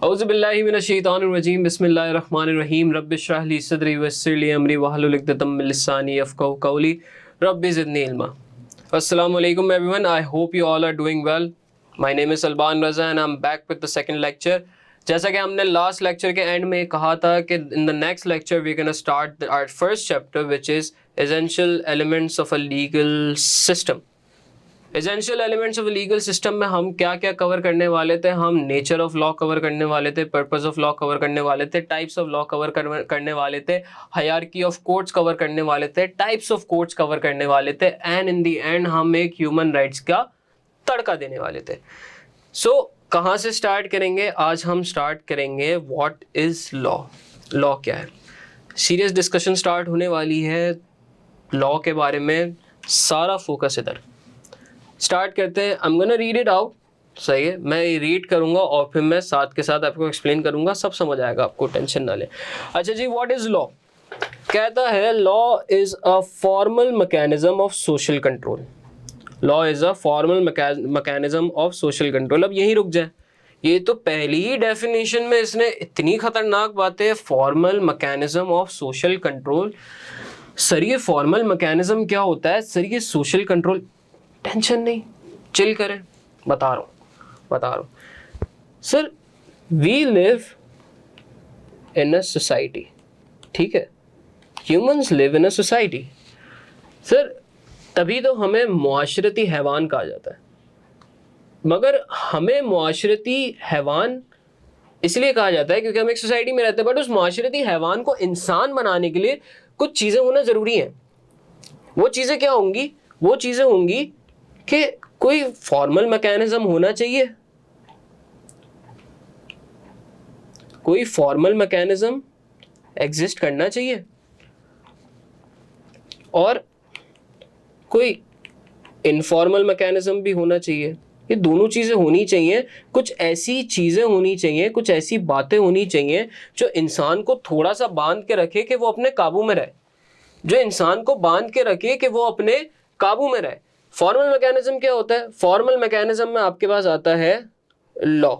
औज़ुबिल्लाहिमिनश्शैतानिर्रजीम बिस्मिल्लाहिर्रहमानिर्रहीम रब्बिश्रह ली सदरी वयस्सिर ली अमरी वहलुल उक़दतम मिन लिसानी यफ़क़हू क़ौली रब्बि ज़िदनी इल्मा। अस्सलामु अलैकुम everyone, I hope you all are doing well. My name is Salman Raza and I am back with the second lecture. जैसा कि हमने लास्ट लेक्चर के एंड में कहा था कि in the next lecture we gonna start our first chapter which is essential elements of a legal system. Essential elements of legal system में हम क्या क्या कवर करने वाले थे? हम नेचर ऑफ लॉ कवर करने वाले थे, पर्पस ऑफ लॉ कवर करने वाले थे, टाइप्स ऑफ लॉ कवर करने वाले थे, हायरार्की ऑफ कोर्ट्स कवर करने वाले थे, टाइप्स ऑफ कोर्ट्स कवर करने वाले थे एंड इन द एंड हम एक ह्यूमन राइट्स का तड़का देने वाले थे। सो कहाँ से स्टार्ट करेंगे? आज हम स्टार्ट करेंगे व्हाट इज़ लॉ। लॉ क्या है? सीरियस डिस्कशन स्टार्ट होने वाली है लॉ के बारे में, सारा फोकस इधर। स्टार्ट करते हैं। I am gonna read it out. सही है, मैं रीड करूंगा और फिर मैं साथ के साथ आपको एक्सप्लेन करूंगा, सब समझ आएगा आपको, टेंशन ना ले। अच्छा जी, व्हाट इज लॉ? कहता है law is a formal mechanism of social control. Law is a formal mechanism of social control. अब यहीं रुक जाए, ये तो पहली ही डेफिनेशन में इसने इतनी खतरनाक बातें, formal mechanism of social control. Sir ये फॉर्मल मैकेनिज्म क्या होता है? सर ये सोशल कंट्रोल, टेंशन नहीं, चिल करें, बता रहा हूँ। Sir we live in a society, ठीक है, humans live in a society. Sir तभी तो हमें मुआशरती हैवान कहा जाता है। मगर हमें मुआशरती हैवान इसलिए कहा जाता है क्योंकि हम एक सोसाइटी में रहते हैं, बट उस मुआशरती हैवान को इंसान बनाने के लिए कुछ चीज़ें होना ज़रूरी हैं। वो चीज़ें क्या होंगी? वो चीज़ें होंगी कि कोई फॉर्मल मैकेनिज्म होना चाहिए, कोई फॉर्मल मैकेनिज्म एग्जिस्ट करना चाहिए और कोई इनफॉर्मल मैकेनिज्म भी होना चाहिए। ये दोनों चीज़ें होनी चाहिए। कुछ ऐसी चीज़ें होनी चाहिए, कुछ ऐसी बातें होनी चाहिए जो इंसान को थोड़ा सा बांध के रखे कि वो अपने काबू में रहे, जो इंसान को बांध के रखे कि वो अपने काबू में रहे। फॉर्मल मैकेनिज्म क्या होता है? फॉर्मल मैकेनिज्म में आपके पास आता है लॉ।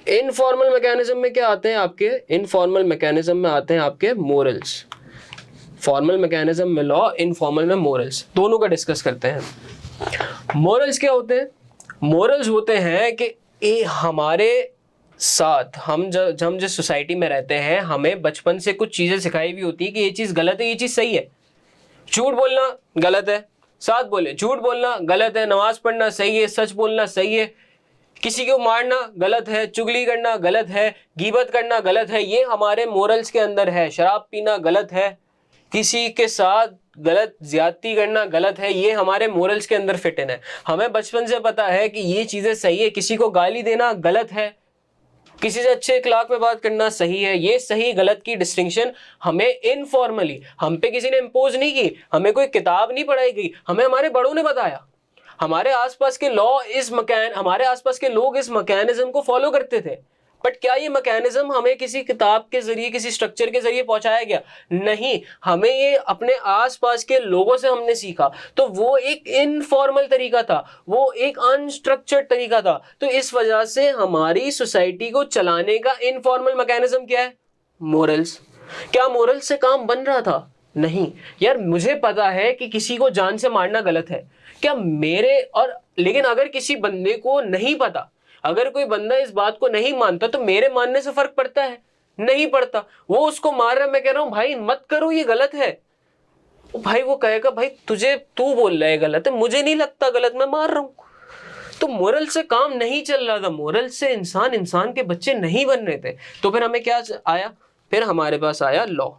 इनफॉर्मल मैकेनिज्म में क्या आते हैं आपके? इनफॉर्मल मैकेनिज्म में आते हैं आपके मोरल्स। फॉर्मल मैकेनिज्म में लॉ, इनफॉर्मल में मोरल्स, दोनों का डिस्कस करते हैं। मोरल्स क्या होते हैं? मोरल्स होते हैं कि हमारे साथ हम जिस सोसाइटी में रहते हैं, हमें बचपन से कुछ चीज़ें सिखाई हुई होती है कि ये चीज़ गलत है, ये चीज़ सही है। झूठ बोलना गलत है, साथ बोले झूठ बोलना गलत है, नमाज पढ़ना सही है, सच बोलना सही है, किसी को मारना गलत है, चुगली करना गलत है, गीबत करना गलत है, ये हमारे मोरल्स के अंदर है। शराब पीना गलत है, किसी के साथ गलत ज्यादती करना गलत है, ये हमारे मोरल्स के अंदर फिट इन है। हमें बचपन से पता है कि ये चीज़ें सही है, किसी को गाली देना गलत है, किसी से अच्छे इखलाक में बात करना सही है। ये सही गलत की डिस्टिंक्शन हमें इनफॉर्मली, हम पे किसी ने इम्पोज नहीं की, हमें कोई किताब नहीं पढ़ाई गई, हमें हमारे बड़ों ने बताया। हमारे आसपास के हमारे आसपास के लोग इस मैकेनिज्म को फॉलो करते थे। बट क्या ये मैकेनिज्म हमें किसी किताब के जरिए, किसी स्ट्रक्चर के जरिए पहुंचाया गया? नहीं, हमें ये अपने आसपास के लोगों से हमने सीखा। तो वो एक इनफॉर्मल तरीका था, वो एक अनस्ट्रक्चर्ड तरीका था। तो इस वजह से हमारी सोसाइटी को चलाने का इनफॉर्मल मैकेनिज्म क्या है? मोरल्स। क्या मोरल्स से काम बन रहा था? नहीं यार, मुझे पता है कि किसी को जान से मारना गलत है, क्या मेरे और लेकिन अगर किसी बंदे को नहीं पता, अगर कोई बंदा इस बात को नहीं मानता, तो मेरे मानने से फर्क पड़ता है? नहीं पड़ता। वो उसको मार रहा है, मैं कह रहा हूं भाई मत करो, ये गलत है। भाई वो कहेगा भाई तू बोल रहा है गलत है, मुझे नहीं लगता गलत, मैं मार रहा हूं। तो मोरल से काम नहीं चल रहा था, मोरल से इंसान के बच्चे नहीं बन रहे थे। तो फिर हमें क्या आया? फिर हमारे पास आया लॉ।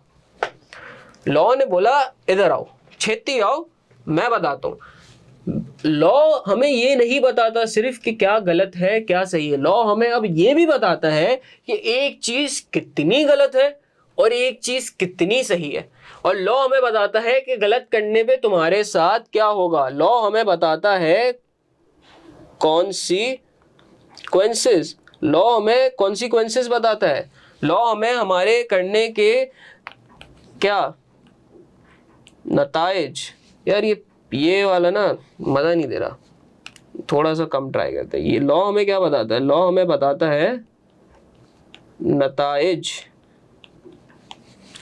लॉ ने बोला इधर आओ, छेती आओ, मैं बताता हूं। लॉ हमें ये नहीं बताता सिर्फ कि क्या गलत है क्या सही है, लॉ हमें अब ये भी बताता है कि एक चीज कितनी गलत है और एक चीज कितनी सही है। और लॉ हमें बताता है कि गलत करने पे तुम्हारे साथ क्या होगा। लॉ हमें बताता है कॉन्सिक्वेंसेस, लॉ हमें कॉन्सिक्वेंसेस बताता है। लॉ हमें हमारे करने के क्या नताइज। यार ये वाला ना मजा नहीं दे रहा, थोड़ा सा कम ट्राई करते हैं। ये लॉ हमें क्या बताता है? लॉ हमें बताता है नताइज।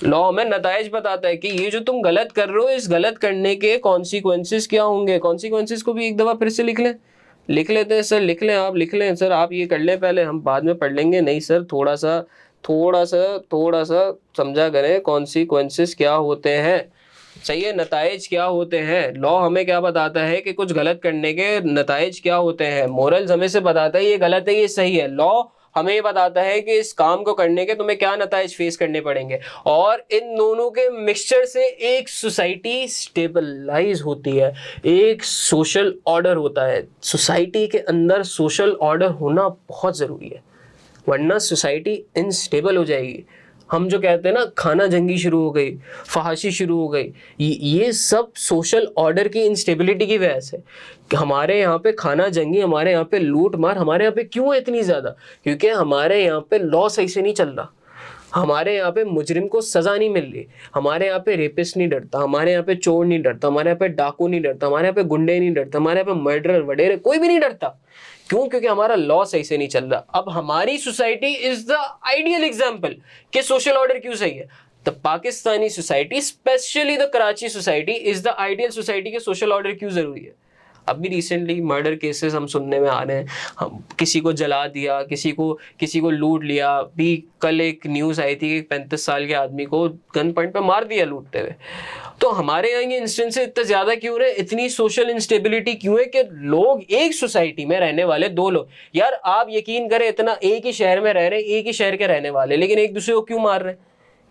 लॉ हमें नताइज बताता है कि ये जो तुम गलत कर रहे हो, इस गलत करने के कॉन्सिक्वेंसेस क्या होंगे। कॉन्सिक्वेंसेस को भी एक दफा फिर से लिख लें, लिख लेते हैं सर, लिख लें आप, लिख लें सर, आप ये कर लें पहले, हम बाद में पढ़ लेंगे। नहीं सर, थोड़ा सा समझा करें, कॉन्सिक्वेंसेस क्या होते हैं, सही है, नताइज क्या होते हैं। लॉ हमें क्या बताता है कि कुछ गलत करने के नताइज क्या होते हैं। मोरल्स हमें से बताता है ये गलत है, ये सही है। लॉ हमें ये बताता है कि इस काम को करने के तुम्हें क्या नताइज फेस करने पड़ेंगे, और इन दोनों के मिक्सचर से एक सोसाइटी स्टेबलाइज होती है, एक सोशल ऑर्डर होता है। सोसाइटी के अंदर सोशल ऑर्डर होना बहुत ज़रूरी है, वरना सोसाइटी इनस्टेबल हो जाएगी। हम जो कहते हैं ना, खाना जंगी शुरू हो गई, फहाशी शुरू हो गई, ये सब सोशल ऑर्डर की इंस्टेबिलिटी की वजह से। हमारे यहाँ पे खाना जंगी, हमारे यहाँ पे लूट मार, हमारे यहाँ पे क्यों है इतनी ज़्यादा? क्योंकि हमारे यहाँ पे लॉ सही से नहीं चल रहा, हमारे यहाँ पे मुजरिम को सजा नहीं मिल रही, हमारे यहाँ पे रेपिस्ट नहीं डरता, हमारे यहाँ पे चोर नहीं डरता, हमारे यहाँ पे डाकू नहीं डरता, हमारे यहाँ पे गुंडे नहीं डरता, हमारे यहाँ पे मर्डरर वडेरे कोई भी नहीं डरता। क्यों? क्योंकि हमारा लॉ सही से नहीं चल रहा। अब हमारी society is the ideal example कि सोशल ऑर्डर क्यों सही है। The Pakistani society, specially the Karachi society, is the ideal society के सोशल ऑर्डर क्यों जरूरी है। अभी रिसेंटली मर्डर केसेस हम सुनने में आ रहे हैं, हम किसी को जला दिया, किसी को लूट लिया। भी कल एक न्यूज़ आई थी कि 35 साल के आदमी को गन पॉइंट पे मार दिया लूटते हुए। तो हमारे यहाँ ये इंस्टेंसेस इतने ज़्यादा क्यों रहे? इतनी सोशल इंस्टेबिलिटी क्यों है कि लोग एक सोसाइटी में रहने वाले दो लोग, यार आप यकीन करें, इतना एक ही शहर में रह रहे हैं, एक ही शहर के रहने वाले, लेकिन एक दूसरे को क्यों मार रहे हैं?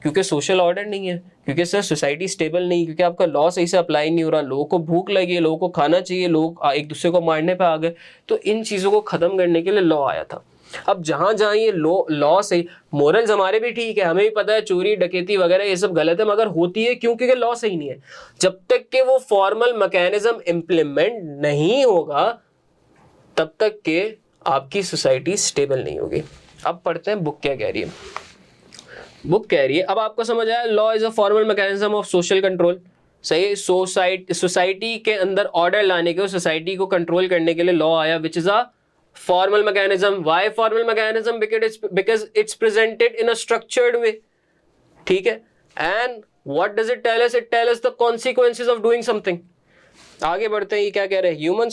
क्योंकि सोशल ऑर्डर नहीं है, क्योंकि सर सोसाइटी स्टेबल नहीं, क्योंकि आपका लॉ सही से अप्लाई नहीं हो रहा, लोगों को भूख लगी है, लोगों को खाना चाहिए, लोग एक दूसरे को मारने पे आ गए। तो इन चीज़ों को ख़त्म करने के लिए लॉ आया था। अब जहाँ जहाँ ये लॉ सही, मोरल्स हमारे भी ठीक है, हमें भी पता है चोरी डकैती वगैरह ये सब गलत है, मगर होती है क्यों? क्योंकि लॉ सही नहीं है। जब तक कि वो फॉर्मल मैकेनिज्म इम्प्लीमेंट नहीं होगा, तब तक के आपकी सोसाइटी स्टेबल नहीं होगी। अब पढ़ते हैं बुक क्या कह रही है। बुक कह रही है, अब आपको समझ आया, law is a formal mechanism of social control. सही है, सोसाइटी के अंदर ऑर्डर लाने के, सोसाइटी को कंट्रोल करने के लिए लॉ आया, which is a formal mechanism. Why formal mechanism? Because it's presented in a structured way. ठीक है, and what does it tell us? It tell us the consequences of doing something. आगे बढ़ते हैं, ये क्या कह रहे हैं? Human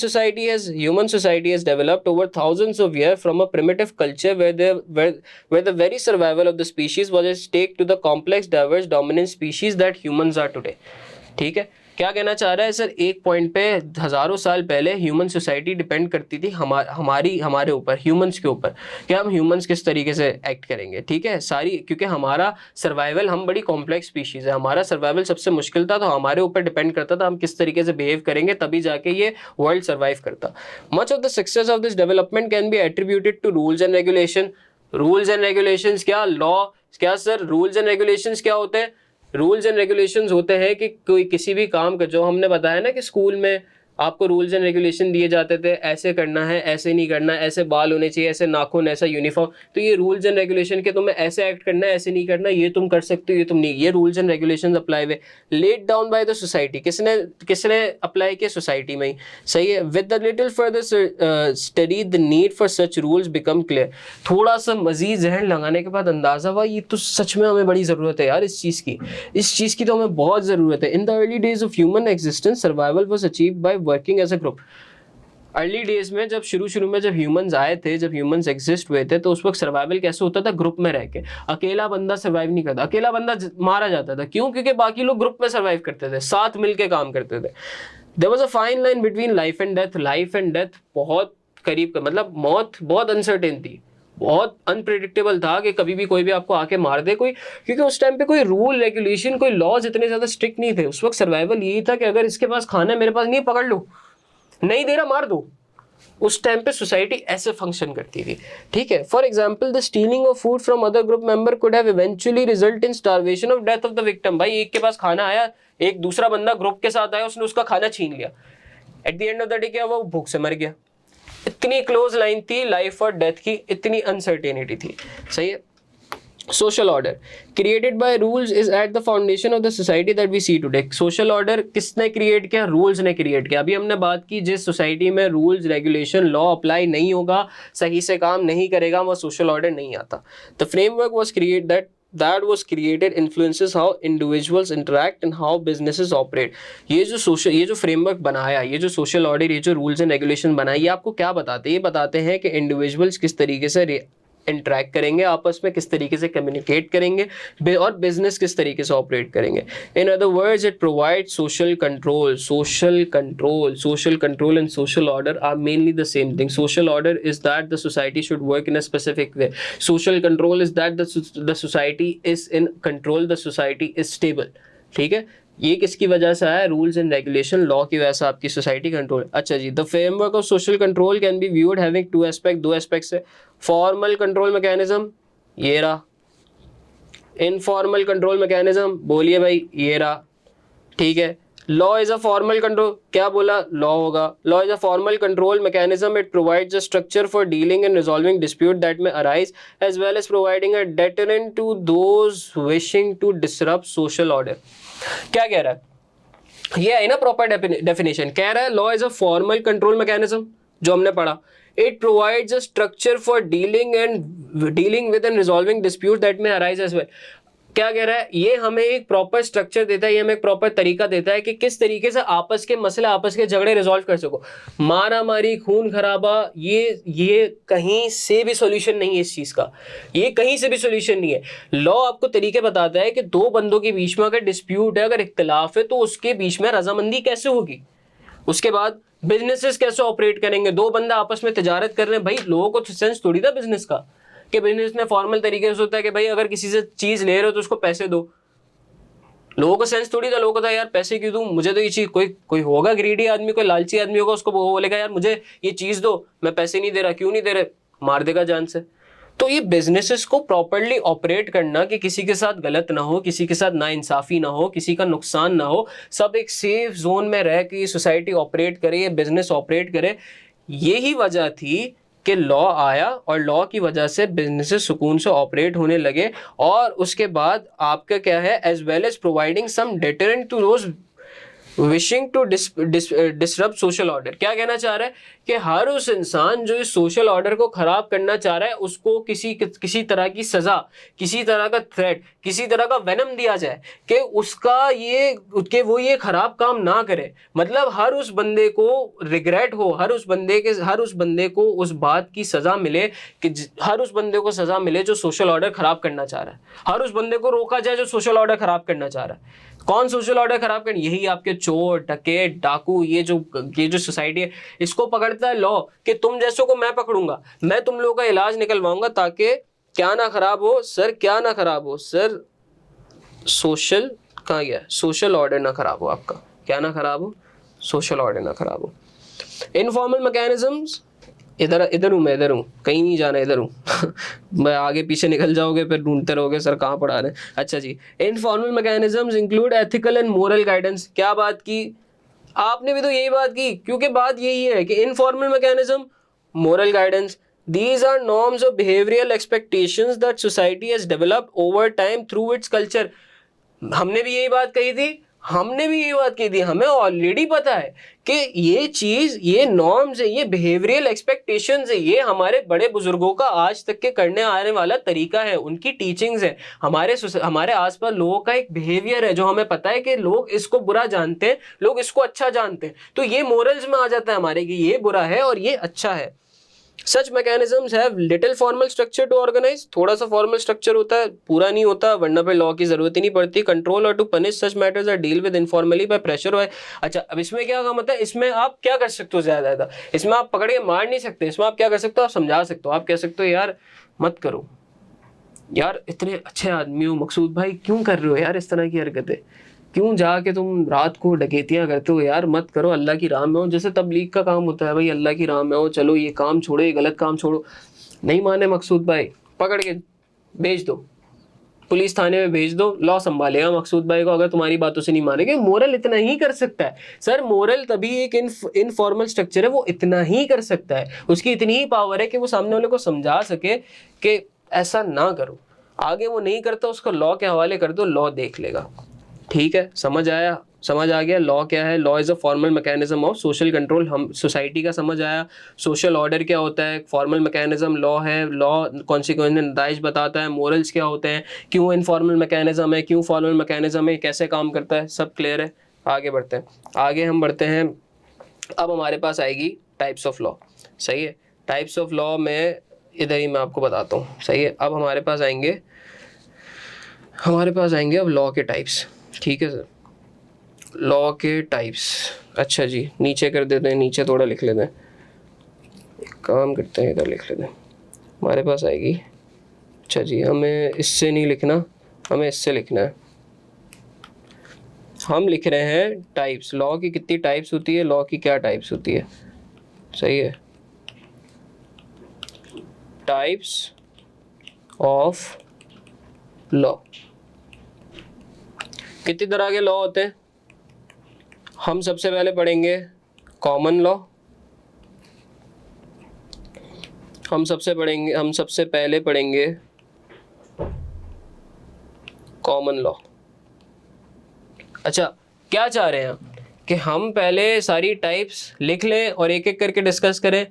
society has developed over thousands of year from a primitive culture where the very survival of the species was at stake to the complex diverse dominant species that humans are today। ठीक है, क्या कहना चाह रहा है sir? एक point पे हजारों साल पहले ह्यूमन सोसाइटी डिपेंड करती थी हमारे ऊपर, ह्यूमंस के ऊपर, कि हम ह्यूमंस किस तरीके से एक्ट करेंगे। ठीक है, सारी, क्योंकि हमारा सर्वाइवल, हम बड़ी कॉम्प्लेक्स स्पीशीज है, हमारा सर्वाइवल सबसे मुश्किल था, तो हमारे ऊपर डिपेंड करता था हम किस तरीके से बिहेव करेंगे, तभी जाके ये वर्ल्ड सर्वाइव करता। Much of the success of this development can be attributed to rules and regulation. Rules and regulations क्या? लॉ क्या सर? रूल्स एंड रेगुलेशंस क्या होते हैं? रूल्स एंड रेगुलेशंस होते हैं कि कोई किसी भी काम का, जो हमने बताया ना कि स्कूल में आपको रूल्स एंड रेगुलेशन दिए जाते थे, ऐसे करना है, ऐसे नहीं करना, ऐसे बाल होने चाहिए, ऐसे नाखून, ऐसा यूनिफॉर्म। तो ये रूल्स एंड रेगुलेशन के तुम्हें ऐसे एक्ट करना है, ऐसे नहीं करना, ये तुम कर सकते हो, ये तुम नहीं। ये रूल्स एंड रेगुलेशंस अप्लाई हुए, lead down by the society. किसने अप्लाई किया? सोसाइटी में ही। सही है, with the little further study the need for such rules become clear. थोड़ा सा मजीद जहन लगाने के बाद अंदाजा हुआ, ये तो सच में हमें बड़ी ज़रूरत है यार इस चीज़ की तो हमें बहुत ज़रूरत है। In the early days of human existence survival was achieved by working as a group. Early days में, जब शुरू में जब ह्यूमंस आए थे, जब ह्यूमंस एग्जिस्ट हुए थे, तो उस वक्त सर्वाइवल कैसे होता था? ग्रुप में रह के। अकेला बंदा सर्वाइव नहीं करता, अकेला बंदा मारा जाता था। क्यों? क्योंकि बाकी लोग ग्रुप में सर्वाइव करते थे, साथ मिलके काम करते थे। There was a fine line between life and death. Life and death बहुत करीब का, मतलब मौत बहुत अनसर्टेन थी, बहुत अनप्रेडिक्टेबल था कि कभी भी कोई भी आपको आके मार दे कोई, क्योंकि उस टाइम पे कोई रूल रेगुलेशन, कोई लॉज इतने ज़्यादा स्ट्रिक्ट नहीं थे। उस वक्त सर्वाइवल यही था कि अगर इसके पास खाना है, मेरे पास नहीं, पकड़ लो, नहीं दे रहा मार दो। उस टाइम पे सोसाइटी ऐसे फंक्शन करती थी। ठीक है, for example the stealing of food from other group member could have eventually result in starvation of death of the victim. भाई एक के पास खाना आया, एक दूसरा बंदा ग्रुप के साथ आया, उसने उसका खाना छीन लिया, at the end of the day क्या हुआ? वो भूख से मर गया। इतनी क्लोज लाइन थी लाइफ और डेथ की, इतनी अनसर्टेनिटी थी। सही है, social order created by rules is at the foundation of the society that we see today. Social order किसने क्रिएट किया? रूल्स ने क्रिएट किया। अभी हमने बात की जिस सोसाइटी में रूल्स रेगुलेशन लॉ अप्लाई नहीं होगा, सही से काम नहीं करेगा, वो सोशल ऑर्डर नहीं आता। The framework was create that was created influences how individuals interact and how businesses operate। ये जो फ्रेमवर्क बनाया, ये जो सोशल ऑर्डर, ये जो रूल्स एंड रेगुलेशन बनाया, ये आपको क्या बताते हैं? ये बताते हैं कि इंडिविजुअल्स किस तरीके से इंटरेक्ट करेंगे आपस में, किस तरीके से कम्युनिकेट करेंगे और बिजनेस किस तरीके से ऑपरेट करेंगे। In other words it provide social control. Social control and social order are mainly the same thing. Social order is that the society should work in a specific way. Social control is that the society is in control, the society is stable. ठीक है, ये किसकी वजह से आया? Rules and regulation, law की वजह से आपकी सोसाइटी कंट्रोल। अच्छा जी, the framework of social control can be viewed having two aspect, दो एस्पेक्ट्स है। फॉर्मल कंट्रोल मैकेनिज्म, ये रहा। इनफॉर्मल कंट्रोल मैकेनिज्म, बोलिए भाई, ये रहा। ठीक है, law is a formal control, क्या बोला? लॉ होगा। Law is a formal control mechanism, it provides a structure for dealing and resolving dispute that may arise as well as providing a deterrent to those wishing to disrupt social order. क्या कह रहा है? ये है ना proper definition. कह रहा है law is a formal control mechanism, जो हमने पढ़ा। It provides a structure for dealing with and resolving dispute that may arise as well. क्या कह रहा है? ये हमें एक प्रॉपर स्ट्रक्चर देता है, ये हमें एक प्रॉपर तरीका देता है कि किस तरीके से आपस के मसले, आपस के झगड़े रिजॉल्व कर सको। मारा मारी, खून खराबा, ये कहीं से भी सॉल्यूशन नहीं है इस चीज का। ये कहीं से भी सॉल्यूशन नहीं है। लॉ आपको तरीके बताता है कि दो बंदों के बीच में अगर डिस्प्यूट है, अगर इख्तिलाफ है, तो उसके बीच में रजामंदी कैसे होगी। उसके बाद बिजनेसेस कैसे ऑपरेट करेंगे। दो बंदा आपस में तिजारत कर रहे हैं, भाई लोगों को तो सेंस थोड़ी था बिजनेस का, कि बिजनेस में फॉर्मल तरीके से होता है कि भाई अगर किसी से चीज ले रहे हो तो उसको पैसे दो। लोगों को सेंस थोड़ी था, लोगों को था यार पैसे क्यों दूं, मुझे तो ये चीज, कोई होगा ग्रीडी आदमी, कोई लालची आदमी होगा, उसको वो बोलेगा यार मुझे ये चीज दो, मैं पैसे नहीं दे रहा। क्यों नहीं दे रहे? मार देगा जान से। तो ये बिजनेसेस को प्रॉपर्ली ऑपरेट करना, कि किसी के साथ गलत ना हो, किसी के साथ नाइंसाफी ना हो, किसी का नुकसान ना हो, सब एक सेफ जोन में रह के ये सोसाइटी ऑपरेट करे, ये बिजनेस ऑपरेट करे। यही वजह थी कि लॉ आया और लॉ की वजह से बिजनेसेस सुकून से ऑपरेट होने लगे। और उसके बाद आपका क्या है? As well as providing some deterrent to those wishing to disrupt social order. क्या कहना चाह रहा है? कि हर उस इंसान जो इस सोशल ऑर्डर को खराब करना चाह रहा है, उसको किसी तरह की सजा, किसी तरह का थ्रेट, किसी तरह का वेनम दिया जाए कि वो ये खराब काम ना करे। मतलब हर उस बंदे को रिग्रेट हो, हर उस बंदे को उस बात की सजा मिले, कि हर उस बंदे को सजा मिले जो सोशल ऑर्डर खराब करना चाह रहा है। हर उस बंदे को रोका जाए जो सोशल ऑर्डर खराब करना चाह रहा है। कौन सोशल ऑर्डर खराब कर? यही आपके चोर, डकैत, डाकू, ये जो सोसाइटी है, इसको पकड़ता है लॉ, कि तुम जैसों को मैं पकड़ूंगा, मैं तुम लोगों का इलाज निकलवाऊंगा, ताकि क्या ना खराब हो सर, क्या ना खराब हो सर, सोशल कहाँ गया? सोशल ऑर्डर ना खराब हो आपका। क्या ना खराब हो? सोशल ऑर्डर ना खराब हो। इनफॉर्मल मैकेनिज्म्स, इधर हूँ मैं, इधर हूँ, कहीं नहीं जाना, इधर हूँ मैं आगे पीछे निकल जाओगे फिर ढूंढते रहोगे सर कहाँ पढ़ा रहे हैं। अच्छा जी, informal mechanisms include ethical and moral guidance. क्या बात की? आपने भी तो यही बात की, क्योंकि बात यही है कि informal mechanism, moral guidance, these are norms of behavioral expectations that society has developed over time through its culture। हमने भी यही बात कही थी, हमें ऑलरेडी पता है कि ये चीज, ये नॉर्म्स है, ये बिहेवियरल एक्सपेक्टेशंस है, ये हमारे बड़े बुजुर्गों का आज तक के करने आने वाला तरीका है, उनकी टीचिंग्स है। हमारे आसपास लोगों का एक बिहेवियर है जो हमें पता है कि लोग इसको बुरा जानते हैं, लोग इसको अच्छा जानते हैं। तो ये मोरल्स में आ जाता है हमारे कि ये बुरा है और ये अच्छा है। Such mechanisms have little formal structure to organize। थोड़ा सा फॉर्मल स्ट्रक्चर होता है, पूरा नहीं होता, वरना पे लॉ की जरूरत ही नहीं पड़ती। कंट्रोल और to punish such matters are deal with informally by pressure. अच्छा, अब इसमें क्या काम होता है? इसमें आप क्या कर सकते हो? ज्यादा इसमें आप पकड़ के मार नहीं सकते। इसमें आप क्या कर सकते हो? आप समझा सकते हो। आप कह सकते हो यार मत करो, यार इतने अच्छे आदमी हो मकसूद भाई, क्यों कर रहे हो यार इस तरह की हरकतें, क्यों जाके तुम रात को डकैतियां करते हो, यार मत करो, अल्लाह की राह में हो। जैसे तबलीग का काम होता है, भाई अल्लाह की राह में हो, चलो ये काम छोड़ो, ये गलत काम छोड़ो। नहीं माने मकसूद भाई, पकड़ के भेज दो, पुलिस थाने में भेज दो, लॉ संभालेगा मकसूद भाई को, अगर तुम्हारी बातों से नहीं मानेंगे। मोरल इतना ही कर सकता है सर, मोरल तभी एक इनफॉर्मल स्ट्रक्चर है, वो इतना ही कर सकता है, उसकी इतनी ही पावर है कि वो सामने वाले को समझा सके कि ऐसा ना करो। आगे वो नहीं करता उसको लॉ के हवाले कर दो, लॉ देख लेगा। ठीक है, समझ आया, समझ आ गया लॉ क्या है। Law is a formal mechanism of social control, हम सोसाइटी का समझ आया। सोशल ऑर्डर क्या होता है, फॉर्मल मैकेनिज्म लॉ है, लॉ कॉन्सिक्वेंस नतज बताता है। मोरल्स क्या होते हैं, क्यों इनफॉर्मल मैकेनिज्म है, क्यों फॉर्मल मैकेनिज्म है, कैसे काम करता है, सब क्लियर है। आगे बढ़ते हैं, आगे हम बढ़ते हैं। अब हमारे पास आएगी टाइप्स ऑफ लॉ। सही है, टाइप्स ऑफ लॉ में इधर ही मैं आपको बताता हूँ। सही है, अब हमारे पास आएंगे अब लॉ के टाइप्स। ठीक है सर, लॉ के टाइप्स। अच्छा जी, नीचे कर देते हैं, नीचे थोड़ा लिख लेते हैं, एक काम करते हैं इधर लिख लेते हैं। हमारे पास आएगी, अच्छा जी, हमें इससे नहीं लिखना, हमें इससे लिखना है। हम लिख रहे हैं टाइप्स, लॉ की कितनी टाइप्स होती है, लॉ की क्या टाइप्स होती है। सही है, टाइप्स ऑफ लॉ। कितनी तरह के लॉ होते हैं, हम सबसे पहले पढ़ेंगे कॉमन लॉ। हम सबसे पहले पढ़ेंगे कॉमन लॉ। अच्छा, क्या चाह रहे हैं कि हम पहले सारी टाइप्स लिख लें और एक एक करके डिस्कस करें,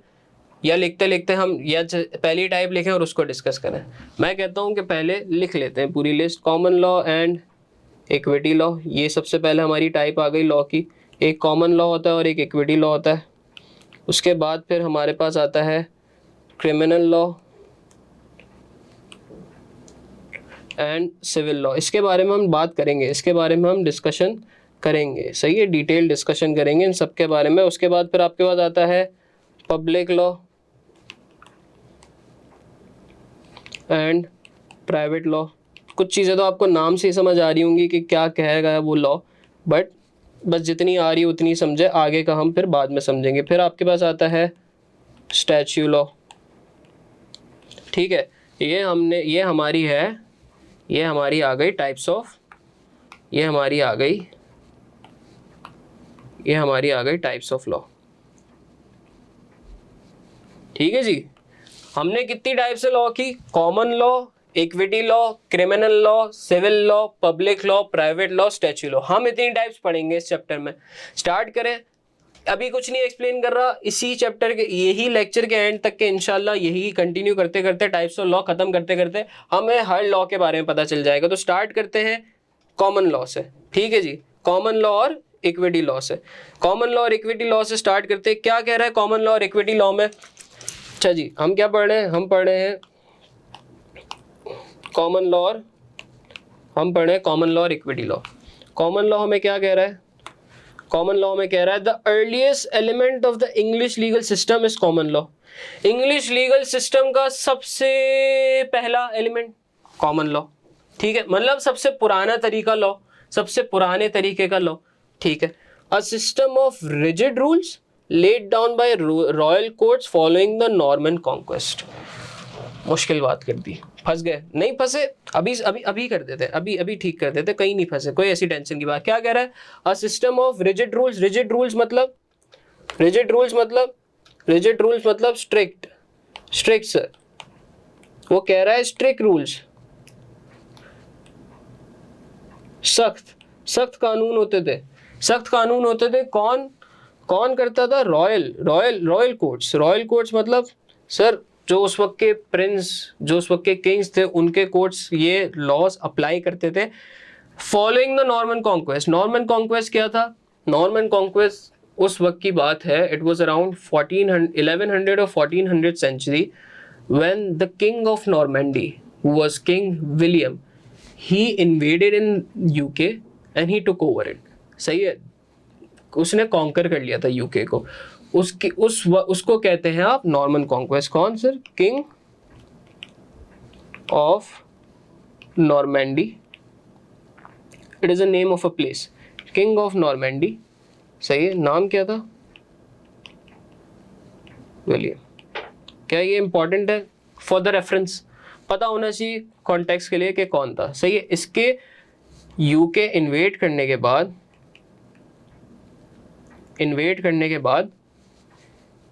या लिखते लिखते हम या पहली टाइप लिखें और उसको डिस्कस करें। मैं कहता हूं कि पहले लिख लेते हैं पूरी list. Common law and equity law, ये सबसे पहले हमारी टाइप आ गई लॉ की। एक कॉमन लॉ होता है और एक इक्विटी लॉ होता है। उसके बाद फिर हमारे पास आता है criminal law and civil law. इसके बारे में हम बात करेंगे, इसके बारे में हम डिस्कशन करेंगे। सही है, डिटेल डिस्कशन करेंगे इन सब के बारे में। उसके बाद फिर आपके पास आता है public law and private law. कुछ चीज़ें तो आपको नाम से ही समझ आ रही होंगी कि क्या कहेगा वो लॉ, बट बस जितनी आ रही है उतनी समझे, आगे का हम फिर बाद में समझेंगे। फिर आपके पास आता है स्टैच्यू लॉ। ठीक है, ये हमारी आ गई टाइप्स ऑफ, ये हमारी आ गई टाइप्स ऑफ लॉ। ठीक है जी, हमने कितनी टाइप्स से लॉ की, common law, equity law, criminal law, civil law, public law, private law, statue law. हम इतनी टाइप्स पढ़ेंगे इस चैप्टर में। स्टार्ट करें, अभी कुछ नहीं एक्सप्लेन कर रहा, इसी चैप्टर के यही लेक्चर के एंड तक के इंशाल्लाह यही कंटिन्यू करते करते, टाइप्स ऑफ लॉ खत्म करते करते हमें हर लॉ के बारे में पता चल जाएगा। तो स्टार्ट करते हैं कॉमन लॉ से। ठीक है जी, कॉमन लॉ और इक्विटी लॉ से। कॉमन लॉ और इक्विटी लॉ से स्टार्ट करते हैं। क्या कह रहा है कॉमन लॉ और इक्विटी लॉ में। अच्छा जी, हम क्या पढ़ रहे हैं, हम पढ़ रहे हैं कॉमन लॉ और इक्विटी लॉ। कॉमन लॉ हमें क्या कह रहा है, कॉमन लॉ में कह रहा है the earliest element of the English legal system is common law. English legal system का सबसे पहला एलिमेंट कॉमन लॉ। ठीक है, मतलब सबसे पुराना तरीका लॉ, सबसे पुराने तरीके का लॉ। ठीक है, a system of rigid rules laid down by royal courts following the Norman conquest। मुश्किल बात कर दी, फंस गए, नहीं फंसे, अभी कर देते, अभी ठीक कर देते, कहीं नहीं फंसे, कोई ऐसी टेंशन की बात। क्या कह रहा है, a system of rigid rules. Rigid rules मतलब स्ट्रिक्ट सर, वो कह रहा है स्ट्रिक्ट रूल्स, सख्त कानून होते थे। कौन करता था, रॉयल कोर्ट्स मतलब सर जो उस वक्त के प्रिंस, जो उस वक्त के किंग्स थे, उनके कोर्ट्स ये लॉज अप्लाई करते थे। Following the Norman conquest. Norman conquest क्या था, नॉर्मन कॉन्क्वेस्ट उस वक्त की बात है, इट वाज अराउंड 1100 और 1400 century, when the king of Normandy who was king William, he invaded in UK and he took over it. सही है, उसने कॉन्कर कर लिया था यूके को। उसको कहते हैं आप नॉर्मन कॉन्क्वेस्ट। कौन sir, king of Normandy, it is a name of a place, king of Normandy. सही है, नाम क्या था, विलियम। क्या ये इंपॉर्टेंट है फॉर द रेफरेंस, पता होना चाहिए कॉन्टेक्स्ट के लिए कि कौन था। सही है, इसके यूके इन्वेड करने के बाद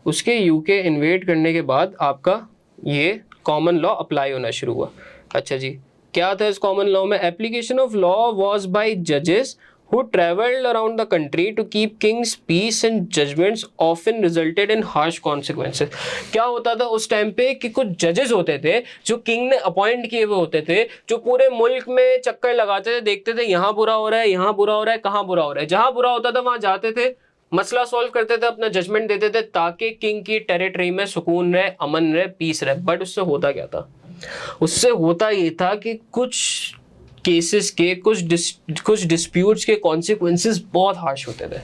उसके यूके इन्वेड करने के बाद आपका ये कॉमन लॉ अप्लाई होना शुरू हुआ। अच्छा जी, क्या था इस कॉमन लॉ में? Application of law was by जजेस who traveled around the country to keep king's peace and judgments often resulted in harsh consequences. क्या होता था उस टाइम पे कि कुछ जजेस होते थे जो किंग ने अपॉइंट किए हुए होते थे, जो पूरे मुल्क में चक्कर लगाते थे, देखते थे यहाँ बुरा हो रहा है, यहाँ बुरा हो रहा है, कहाँ बुरा हो रहा है, जहाँ बुरा होता था वहां जाते थे, मसला सॉल्व करते थे, अपना जजमेंट देते थे ताकि किंग की टेरिटरी में सुकून रहे, अमन रहे, पीस रहे। बट उससे होता क्या था? उससे होता ये था कि कुछ केसेस के कुछ डिस्प्यूट्स के कॉन्सिक्वेंसेस बहुत हार्श होते थे।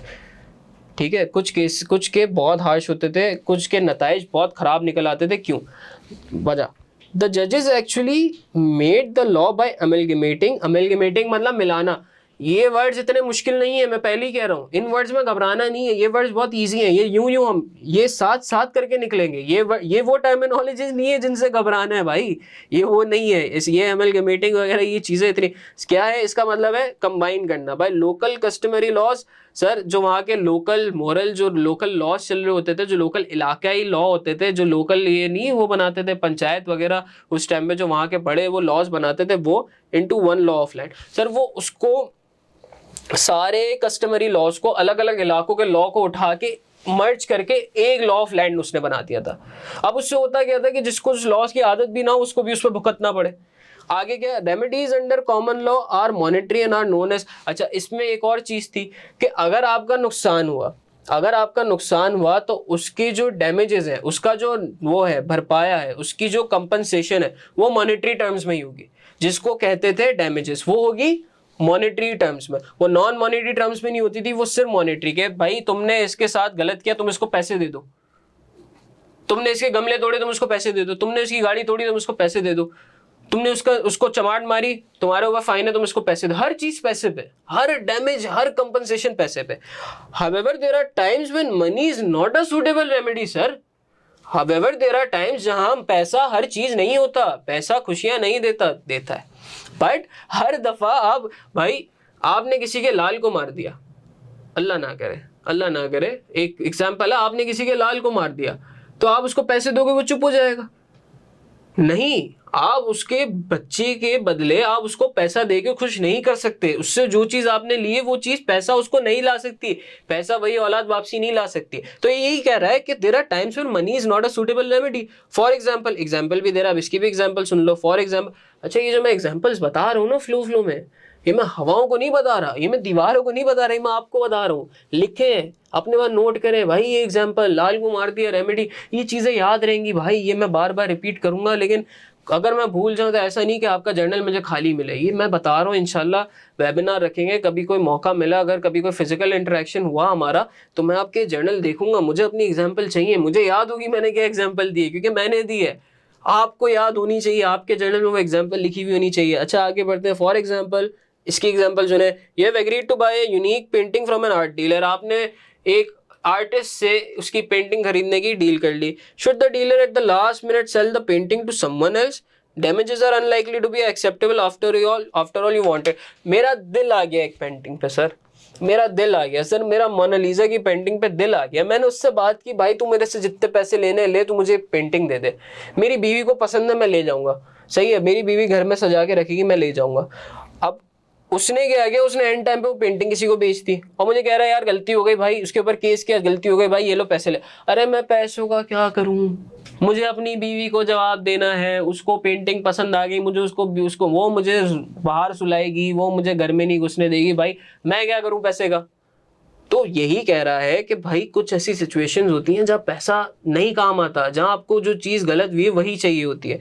ठीक है, कुछ के बहुत हार्श होते थे, कुछ के नताइज बहुत खराब निकल आते थे। क्यों? वजह, द जजेस actually made the law by amalgamating मतलब मिलाना। ये वर्ड्स इतने मुश्किल नहीं है, मैं पहले ही कह रहा हूँ, इन वर्ड्स में घबराना नहीं है, ये वर्ड्स बहुत इजी हैं, ये यूं हम ये साथ साथ करके निकलेंगे। ये वो टर्मिनोलॉजीज नहीं है जिनसे घबराना है भाई, ये वो नहीं है। ये अमेलगेमेटिंग वगैरह ये चीज़ें इतनी क्या है, इसका मतलब है कंबाइन करना भाई। लोकल कस्टमरी लॉज सर, जो वहाँ के लोकल मोरल, जो लोकल लॉज चल रहे होते थे, जो लोकल इलाकाई लॉ होते थे, जो लोकल ये नहीं वो बनाते थे पंचायत वगैरह उस टाइम में, जो वहाँ के बड़े वो लॉज बनाते थे, वो into one law of land sir. वो उसको सारे कस्टमरी लॉज को, अलग अलग इलाकों के लॉ को उठा के मर्ज करके एक लॉ ऑफ लैंड उसने बना दिया था। अब उससे होता क्या था कि जिसको उस लॉज की आदत भी ना हो उसको भी उस पर भुगतना पड़े। आगे क्या, remedies under common law are monetary and are known as. अच्छा, इसमें एक और चीज थी कि अगर आपका नुकसान हुआ तो उसकी जो डैमेजेस है, उसका जो वो है भरपाया है, उसकी जो कंपनसेशन है वो मॉनेटरी टर्म्स में ही होगी, जिसको कहते थे डैमेजेस, वो होगी मॉनेटरी टर्म्स में। वो नॉन मॉनेटरी टर्म्स में नहीं होती थी, वो सिर्फ मॉनेटरी के। भाई तुमने इसके साथ गलत किया, तुम इसको पैसे दे दो, तुमने इसके गमले तोड़े, तुम उसको पैसे दे दो, तुमने इसकी गाड़ी तोड़ी, तुम उसको पैसे दे दो, तुमने उसको चमाट मारी, तुम्हारे ऊपर फाइन है, तुम इसको पैसे दो। हर चीज पैसे पे, हर डैमेज, हर कंपनसेशन पैसे पे। However there are times when money is not a suitable remedy sir. However there are times जहां पैसा हर चीज नहीं होता, पैसा खुशियां नहीं देता है। बट हर दफा आप भाई, आपने किसी के लाल को मार दिया, अल्लाह ना करे, एक एग्जाम्पल है, आपने किसी के लाल को मार दिया, तो आप उसको पैसे दोगे वो चुप हो जाएगा? नहीं, आप उसके बच्चे के बदले आप उसको पैसा देके खुश नहीं कर सकते। उससे जो चीज आपने ली है वो चीज पैसा उसको नहीं ला सकती, पैसा वही औलाद वापसी नहीं ला सकती। तो यही कह रहा है कि there are times when money is not a suitable remedy. For example भी दे रहा है, इसकी भी एग्जाम्पल सुन लो। फॉर एग्जाम्पल, अच्छा ये जो मैं एग्जाम्पल्स बता रहा हूँ ना फ्लो में, ये मैं हवाओं को नहीं बता रहा, ये मैं दीवारों को नहीं बता रहा, मैं आपको बता रहा हूँ। लिखे अपने पास, नोट करें भाई, ये एग्जाम्पल लाल को मार दिया रेमेडी, ये चीजें याद रहेंगी भाई, ये मैं बार बार रिपीट करूंगा। लेकिन अगर मैं भूल जाऊं तो ऐसा नहीं कि आपका जर्नल मुझे खाली मिले, ये मैं बता रहा हूँ। इंशाल्लाह वेबिनार रखेंगे, कभी कोई मौका मिला, अगर कभी कोई फिजिकल इंटरेक्शन हुआ हमारा, तो मैं आपके जर्नल देखूंगा। मुझे अपनी एग्जाम्पल चाहिए, मुझे याद होगी मैंने क्या एग्जाम्पल दी है, क्योंकि मैंने दी है, आपको याद होनी चाहिए, आपके जर्नल में वो एग्जाम्पल लिखी हुई होनी चाहिए। अच्छा आगे बढ़ते हैं। फॉर एग्जाम्पल, इसकी एग्जाम्पल सुने, you have agreed to buy a unique painting from an art dealer. आपने एक आर्टिस्ट से उसकी पेंटिंग खरीदने की डील कर ली। Should the dealer at the last minute sell the painting to someone else? Damages are unlikely to be acceptable after all you wanted। मेरा दिल आ गया एक पेंटिंग पे सर, मेरा दिल आ गया सर, मेरा मोनालिसा की पेंटिंग पे दिल आ गया। मैंने उससे बात की, भाई तू मेरे से जितने पैसे लेने ले, तू मुझे पेंटिंग दे दे, मेरी बीवी को पसंद है मैं ले जाऊंगा, सही है, मेरी बीवी घर में सजा के रखेगी मैं ले जाऊंगा। अब उसने क्या किया, उसने एंड टाइम पे वो पेंटिंग किसी को बेच दी और मुझे कह रहा है यार गलती हो गई भाई, उसके ऊपर केस किया, गलती हो गई भाई, ये लो पैसे ले। अरे मैं पैसों का क्या करूं, मुझे अपनी बीवी को जवाब देना है, उसको पेंटिंग पसंद आ गई, मुझे उसको वो मुझे बाहर सुलाएगी, वो मुझे घर में नहीं घुसने देगी, भाई मैं क्या करूं पैसे का? तो यही कह रहा है कि भाई कुछ ऐसी सिचुएशंस होती हैं जहां पैसा नहीं काम आता, जहां आपको जो चीज गलत हुई है वही चाहिए होती है।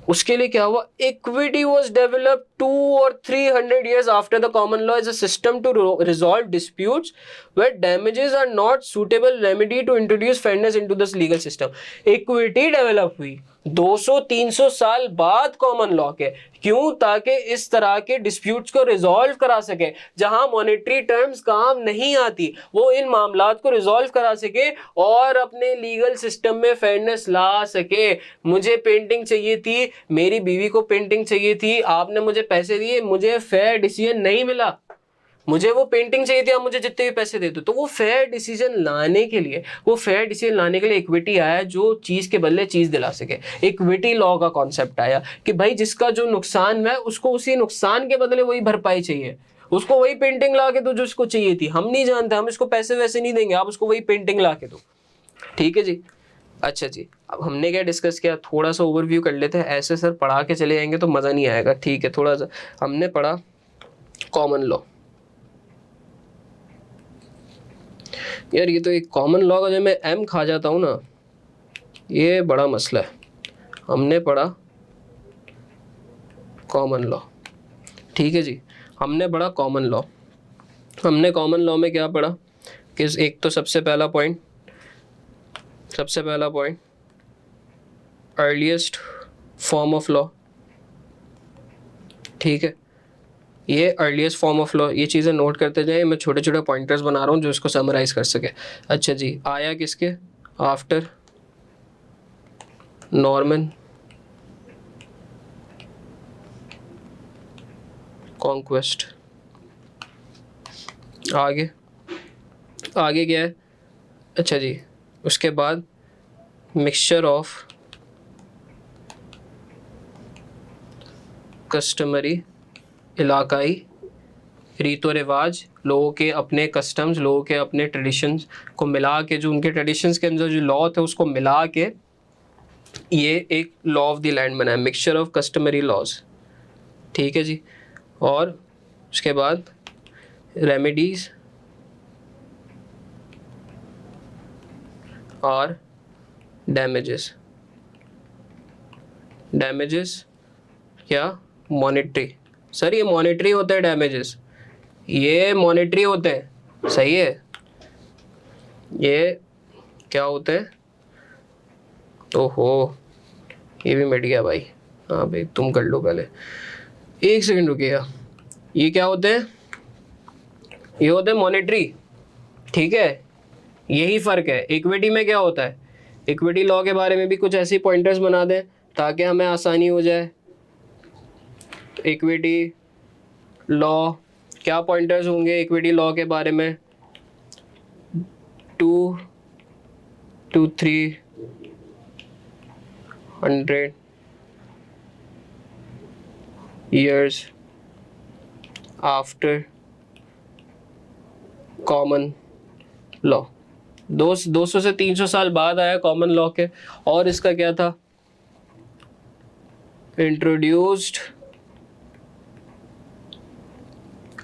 उसके लिए क्या हुआ, equity was developed 200 or 300 years after the common law as a system to resolve disputes where damages are not suitable remedy to introduce fairness into this legal system। Equity develop हुई 200-300 साल बाद कॉमन लॉ के, क्यों? ताकि इस तरह के disputes को रिजॉल्व करा सके, जहां मॉनेटरी टर्म्स काम नहीं आती, वो इन मामलात को रिजॉल्व करा सके और अपने लीगल सिस्टम में फेयरनेस ला सके। मुझे पेंटिंग चाहिए थी, मेरी बीवी को पेंटिंग चाहिए थी, आपने मुझे पैसे दिए, मुझे फेयर डिसीजन नहीं मिला, मुझे वो पेंटिंग चाहिए थी, आप मुझे जितने भी पैसे दे दो। तो वो फेयर डिसीजन लाने के लिए, इक्विटी आया जो चीज के बदले चीज दिला सके। इक्विटी लॉ का कॉन्सेप्ट आया कि भाई जिसका जो नुकसान है उसको उसी नुकसान के बदले वही भरपाई चाहिए, उसको वही पेंटिंग ला के दो जो उसको चाहिए थी। हम नहीं जानते, हम इसको पैसे वैसे नहीं देंगे, आप उसको वही पेंटिंग ला के दो। ठीक है जी। अच्छा जी, अब हमने क्या डिस्कस किया, थोड़ा सा ओवरव्यू कर लेते हैं। ऐसे सर पढ़ा के चले जाएंगे तो मज़ा नहीं आएगा। ठीक है, थोड़ा सा हमने पढ़ा कॉमन लॉ। यार ये तो एक कॉमन लॉ का जब मैं एम खा जाता हूँ ना, ये बड़ा मसला है। हमने पढ़ा कॉमन लॉ। ठीक है जी, हमने पढ़ा कॉमन लॉ। हमने कॉमन लॉ में क्या पढ़ा कि एक तो सबसे पहला point earliest form of law. ठीक है, ये अर्लीस्ट फॉर्म ऑफ लॉ, ये चीज़ें नोट करते जाए। मैं छोटे छोटे पॉइंटर्स बना रहा हूँ जो इसको समराइज कर सके। अच्छा जी, आया किसके, आफ्टर नॉर्मन कॉन्क्वेस्ट। आगे क्या है, अच्छा जी, उसके बाद मिक्सचर ऑफ कस्टमरी, इलाकाई रीतो रिवाज, लोगों के अपने कस्टम्स, लोगों के अपने ट्रेडिशंस को मिला के, जो उनके ट्रेडिशंस के अंदर जो लॉ थे उसको मिला के ये एक लॉ ऑफ द लैंड बना है, मिक्सचर ऑफ कस्टमरी लॉज। ठीक है जी, और उसके बाद रेमेडीज और डैमेजेस क्या, मॉनेटरी। सर ये मॉनेटरी होते हैं डैमेजेस, ये मॉनेटरी होते हैं, सही है। ये क्या होते हैं, ओहो ये भी मिट गया भाई। हाँ भाई तुम कर लो पहले, एक सेकंड रुकिएगा। ये क्या होते हैं, ये होते हैं मॉनेटरी। ठीक है, यही फ़र्क है। इक्विटी में क्या होता है, इक्विटी लॉ के बारे में भी कुछ ऐसी पॉइंटर्स बना दें ताकि हमें आसानी हो जाए। इक्विटी लॉ क्या पॉइंटर्स होंगे इक्विटी लॉ के बारे में, 2 to 300 years after common law. 200 से 300 साल बाद आया कॉमन लॉ के। और इसका क्या था, introduced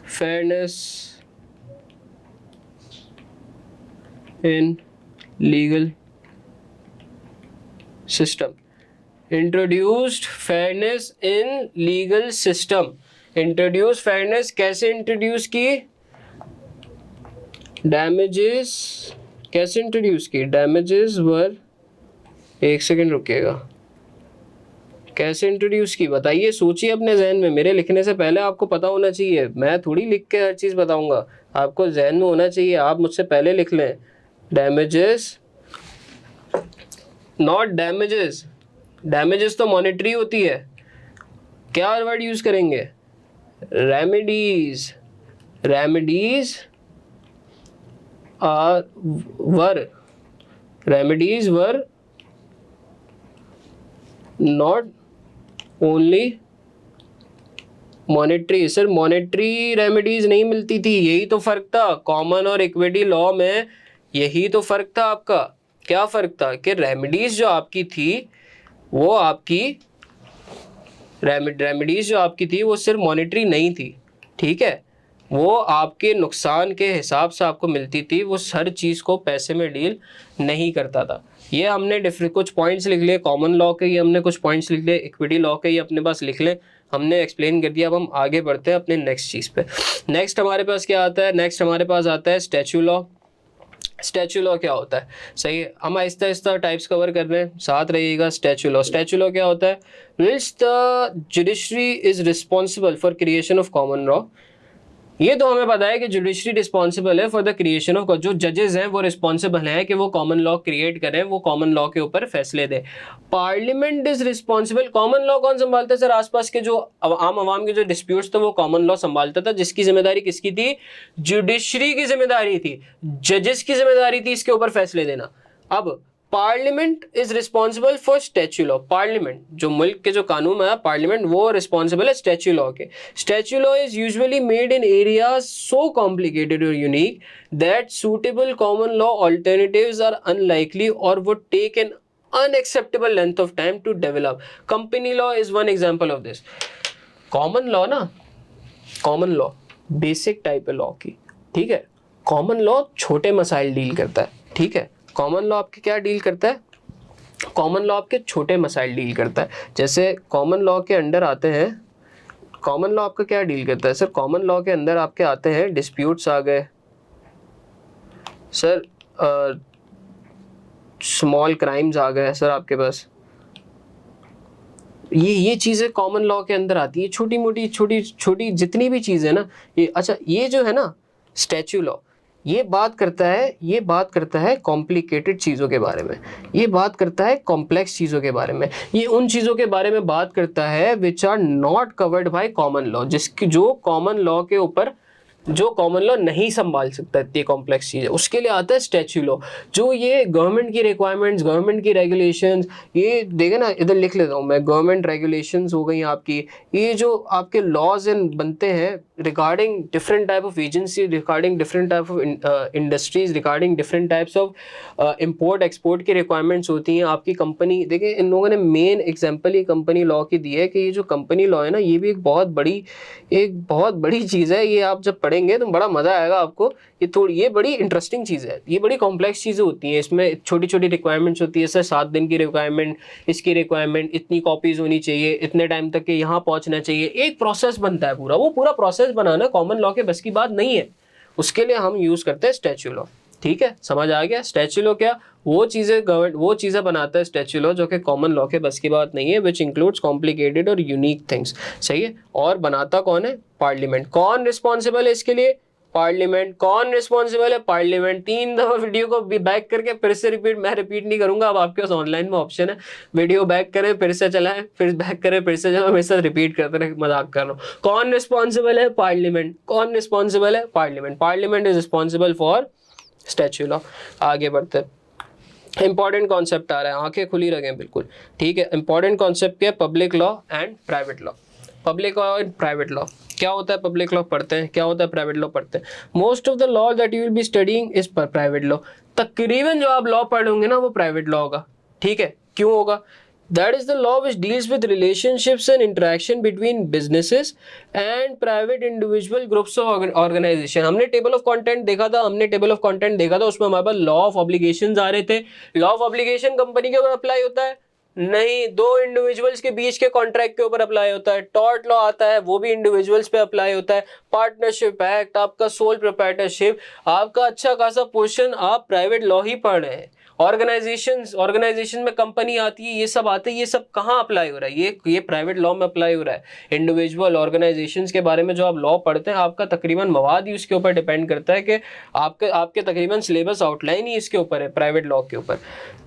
fairness in legal system. Introduced fairness in legal system. Introduce fairness कैसे इंट्रोड्यूस की, डैमेजेस कैसे इंट्रोड्यूस की, डैमेजेस वर, एक सेकेंड रुकिएगा, कैसे इंट्रोड्यूस की बताइए, सोचिए अपने जहन में। मेरे लिखने से पहले आपको पता होना चाहिए, मैं थोड़ी लिख के हर चीज़ बताऊंगा, आपको जहन में होना चाहिए, आप मुझसे पहले लिख लें। डैमेजेस, नॉट डैमेजेस, डैमेजेस तो मॉनेटरी होती है। क्या वर्ड यूज करेंगे, remedies. Remedies were not only monetary. Sir monetary remedies नहीं मिलती थी, यही तो फर्क था कॉमन और इक्विटी लॉ में, यही तो फर्क था आपका। क्या फर्क था कि रेमेडीज जो आपकी थी वो आपकी रेमेडीज जो आपकी थी वो सिर्फ मॉनेटरी नहीं थी। ठीक है, वो आपके नुकसान के हिसाब से आपको मिलती थी, वो हर चीज़ को पैसे में डील नहीं करता था। ये हमने कुछ पॉइंट्स लिख लिए कॉमन लॉ के, ये हमने कुछ पॉइंट्स लिख लिए इक्विटी लॉ के, ये अपने पास लिख लें, हमने एक्सप्लेन कर दिया। अब हम आगे बढ़ते हैं अपने नेक्स्ट चीज़ पे। नेक्स्ट हमारे पास क्या आता है, नेक्स्ट हमारे पास आता है स्टैच्यू लॉ। स्टैच्यू लॉ क्या होता है, सही है, हम आहिस्ता आहिस्ता टाइप्स कवर कर रहे हैं, साथ रहिएगा। स्टैच्यू लॉ क्या होता है, whilst the judiciary is responsible for creation of common law, ये तो हमें पता है कि जुडिशरी रिस्पॉन्सिबल है फॉर द क्रिएशन ऑफ, जो जजेस हैं वो रिस्पॉन्सिबल हैं कि वो कॉमन लॉ क्रिएट करें, वो कॉमन लॉ के ऊपर फैसले दें। Parliament is responsible, common law कौन संभालता है सर? आसपास के जो आम आवाम के जो डिस्प्यूट्स थे वो कॉमन लॉ संभालता था, जिसकी जिम्मेदारी किसकी थी? जुडिशरी की जिम्मेदारी थी, जजेस की जिम्मेदारी थी इसके ऊपर फैसले देना। अब parliament is responsible for statue law, parliament जो मुल्क के जो कानून है, पार्लियामेंट वो रिस्पॉन्सिबल है स्टैच्यू लॉ के। Statute law is usually made in areas so complicated और unique that suitable common law alternatives are unlikely or would take an unacceptable length of time to develop. Company law is one example of this. Common law ना, common law basic type है law की, ठीक है। Common law छोटे मसाइल deal करता है, ठीक है। कॉमन लॉ आपके क्या डील करता है? कॉमन लॉ आपके छोटे मसाइल डील करता है। जैसे कॉमन लॉ के अंडर आते हैं, कॉमन लॉ आपका क्या डील करता है सर? कॉमन लॉ के अंदर आपके आते हैं डिस्प्यूट्स आ गए सर, स्मॉल क्राइम्स आ गए सर आपके पास, ये चीज़ें कॉमन लॉ के अंदर आती है, छोटी मोटी छोटी छोटी जितनी भी चीज़ें ना ये। अच्छा ये जो है ना स्टैच्यू लॉ, ये बात करता है कॉम्प्लिकेटेड चीज़ों के बारे में, ये बात करता है कॉम्प्लेक्स चीज़ों के बारे में, ये उन चीज़ों के बारे में बात करता है which are not covered by common law, जिसकी जो कॉमन लॉ के ऊपर, जो कॉमन लॉ नहीं संभाल सकता इतनी कॉम्प्लेक्स चीज़ है, उसके लिए आता है स्टैच्यू लॉ। जो ये गवर्नमेंट की रिक्वायरमेंट्स, गवर्नमेंट की रेगुलेशंस, ये देखे ना, इधर लिख लेता हूँ मैं, गवर्नमेंट रेगुलेशंस हो गई आपकी, ये जो आपके लॉज बनते हैं regarding different type of agency, regarding different type of industries, regarding different types of import export की रिक्वायरमेंट्स होती हैं आपकी कंपनी। देखिए इन लोगों ने मेन एग्जाम्पल ये कंपनी लॉ की दी है कि ये जो कंपनी लॉ है ना, ये भी एक बहुत बड़ी चीज़ है। ये आप जब पढ़ेंगे तो बड़ा मज़ा आएगा आपको। ये बड़ी इंटरेस्टिंग चीज़ है, ये बड़ी कॉम्प्लेक्स चीज़ें होती हैं, इसमें छोटी छोटी रिक्वायरमेंट्स होती है सर, 7 दिन की रिक्वायरमेंट, इसकी रिक्वायरमेंट, इतनी कॉपीज़ होनी चाहिए, इतने टाइम तक के यहाँ पहुँचना चाहिए, एक प्रोसेस बनता है पूरा। वो पूरा प्रोसेस बनाना कॉमन लॉ के बस की बात नहीं है, उसके लिए हम यूज़ करते हैं स्टैच्यू लॉ। ठीक है, समझ आ गया? स्टैच्यू लॉ क्या, वो चीज़ें बनाता है स्टैच्यू लॉ जो कि कॉमन लॉ के बस की बात नहीं है, विच इंक्लूड्स कॉम्प्लिकेटेड और यूनिक थिंग्स। सही है, और बनाता कौन है? पार्लियामेंट। कौन रिस्पॉन्सिबल है इसके लिए? पार्लियामेंट। कौन रिस्पॉन्सिबल है? पार्लियामेंट। 3 दफा वीडियो को बैक करके फिर से रिपीट, मैं रिपीट नहीं करूंगा, अब आपके पास ऑनलाइन में ऑप्शन है, वीडियो बैक करें फिर से चलाएं, फिर बैक करें फिर से चलाएं, मेरे साथ रिपीट करते रहे, मजाक कर रहा हूँ। कौन रिस्पॉन्सिबल है? पार्लियामेंट। कौन रिस्पॉन्सिबल है? Parliament. Parliament is responsible for statue law. आगे बढ़ते हैं, इंपॉर्टेंट कॉन्सेप्ट आ रहा है, आंखें खुली रखें बिल्कुल, ठीक है। इंपॉर्टेंट कॉन्सेप्ट क्या है? Public law and private law. Public law and private law क्या होता है? पब्लिक लॉ पढ़ते हैं, क्या होता है प्राइवेट लॉ पढ़ते हैं। Most of the law that you will be studying is private law. तकरीबन जो आप लॉ पढ़ोगे ना वो प्राइवेट लॉ होगा, ठीक है। क्यों होगा? That is the law which deals with relationships and interaction between businesses and private individual groups of organization। हमने टेबल ऑफ कंटेंट देखा था, उसमें हमारे पास लॉ ऑफ ऑब्लिगेशंस आ रहे थे। लॉ ऑफ ऑब्लिगेशन कंपनी के ऊपर अप्लाई होता है? नहीं, 2 इंडिविजुअल्स के बीच के कॉन्ट्रैक्ट के ऊपर अप्लाई होता है। टॉर्ट लॉ आता है, वो भी इंडिविजुअल्स पे अप्लाई होता है। पार्टनरशिप एक्ट, आपका सोल प्रोप्राइटरशिप, आपका अच्छा खासा पोर्शन आप प्राइवेट लॉ ही पढ़ रहे हैं। ऑर्गेनाइजेशन में कंपनी आती है, ये सब आते हैं, ये सब कहाँ अप्लाई हो रहा है? ये प्राइवेट लॉ में अप्लाई हो रहा है। इंडिविजुअल ऑर्गेनाइजेशंस के बारे में जो आप लॉ पढ़ते हैं, आपका तकरीबन मवाद ही उसके ऊपर डिपेंड करता है कि आपके तकरीबन सिलेबस आउटलाइन ही इसके ऊपर है, प्राइवेट लॉ के ऊपर।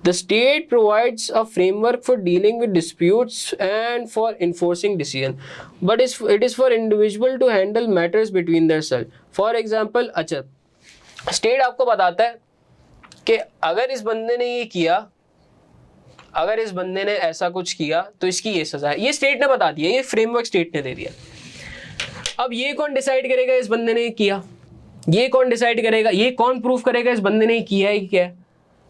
The state provides a framework for dealing with disputes and for enforcing decision, but it is for individual to handle matters between their self. For example, अच्छा स्टेट आपको बताता है कि अगर इस बंदे ने ये किया, अगर इस बंदे ने ऐसा कुछ किया तो इसकी ये सजा है। ये स्टेट ने बता दिया, ये फ्रेमवर्क स्टेट ने दे दिया। अब ये कौन डिसाइड करेगा इस बंदे ने किया? ये कौन डिसाइड करेगा? ये कौन प्रूफ करेगा इस बंदे ने किया है क्या?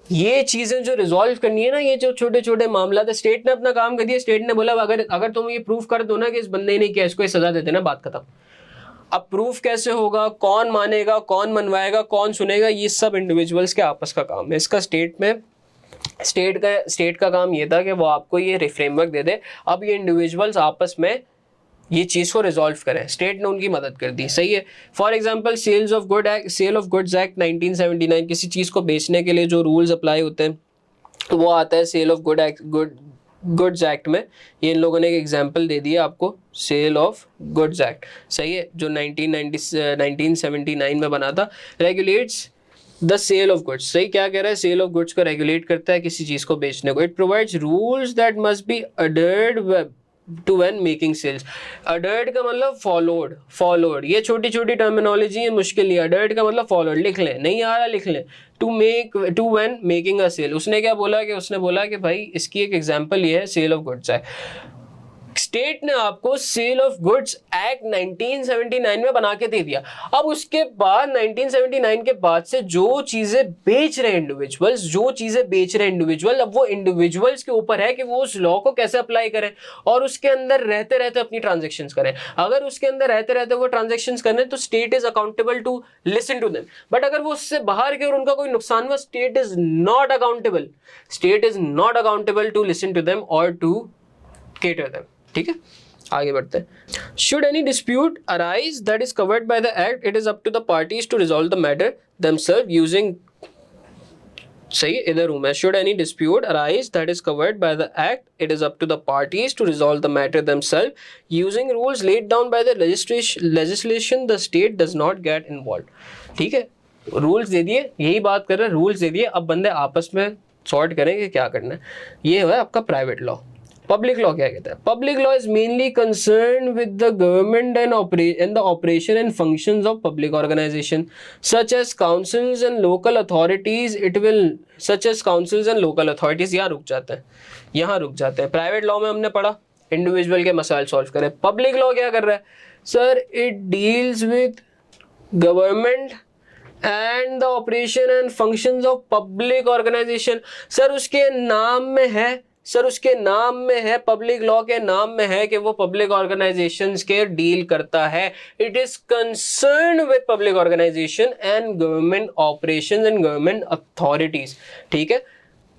ये चीजें जो रिजॉल्व करनी है ना, ये जो छोटे छोटे मामला था, स्टेट ने अपना काम कर दिया। स्टेट ने बोला अगर तुम ये प्रूफ कर दो ना कि इस बंदे ने किया, इसको ये सजा दे देना, बात खत्म। अब प्रूफ कैसे होगा, कौन मानेगा, कौन मनवाएगा, कौन सुनेगा, ये सब इंडिविजुअल्स के आपस का काम है। इसका स्टेट का काम ये था कि वो आपको ये फ्रेमवर्क दे दे, अब ये इंडिविजुअल्स आपस में ये चीज़ को रिजॉल्व करें। स्टेट ने उनकी मदद कर दी, सही है। For example sale of goods act 1979, किसी चीज़ को बेचने के लिए जो रूल्स अप्लाई होते हैं वो आता है sale of good goods act में ये इन लोगों ने एक एग्जांपल दे दिया आपको, सेल ऑफ गुड्स एक्ट, सही है, जो 1979 में बना था, regulates the sale of goods, सही क्या कह रहा है, सेल ऑफ गुड्स को रेगुलेट करता है किसी चीज को बेचने को। It provides rules that must be adhered to when making sales. Adhered का मतलब फॉलोड, फॉलोड, ये छोटी छोटी टर्मिनोलॉजी है, मुश्किल नहीं। अडर्ड का मतलब फॉलोड, लिख लें, नहीं आ रहा लिख लें। To make, to when making a sale, उसने क्या बोला कि उसने बोला कि भाई इसकी एक एग्जांपल ये है, सेल ऑफ गुड्स है। स्टेट ने आपको सेल ऑफ गुड्स एक्ट 1979 में बना के दे दिया। अब उसके बाद 1979 के बाद से जो चीजें बेच रहे हैं इंडिविजुअल्स, जो चीजें बेच रहे हैं इंडिविजुअल, अब वो इंडिविजुअल्स के ऊपर है कि वो उस लॉ को कैसे अप्लाई करें और उसके अंदर रहते रहते अपनी ट्रांजेक्शंस करें। अगर उसके अंदर रहते रहते वो ट्रांजेक्शंस करें तो state is accountable to listen to them. But अगर वो उससे बाहर के और उनका कोई नुकसान हुआ, state is not accountable, state is not accountable to listen to them और टू केटर देम। ठीक है, आगे बढ़ते हैं। Should any dispute arise that is covered by the act, it is up to the parties to resolve the matter themselves using, सही इधर रूम है, should any dispute arise that is covered by the act, it is up to the parties to resolve the matter themselves using rules laid down by the legislation, the state does not get involve. ठीक है, rules दे दिए, यही बात कर रहे हैं, rules दे दिए, अब बंदे आपस में सॉर्ट करें कि क्या करना है। ये है आपका प्राइवेट लॉ। पब्लिक लॉ क्या कहता है? Public law is mainly concern with the government and the operation and functions of public organisation such as councils and local authorities. It will such as councils and local authorities, यहाँ रुक जाते हैं, यहाँ रुक जाते हैं। प्राइवेट लॉ में हमने पढ़ा इंडिविजुअल के मसाइल सॉल्व करें। पब्लिक लॉ क्या कर रहा है sir? It deals with government and the operation and functions of public organisation. Sir उसके नाम में है, सर उसके नाम में है, पब्लिक लॉ के नाम में है कि वो पब्लिक ऑर्गेनाइजेशंस के डील करता है। It is concern with public organisation and government operations and government authorities. ठीक है,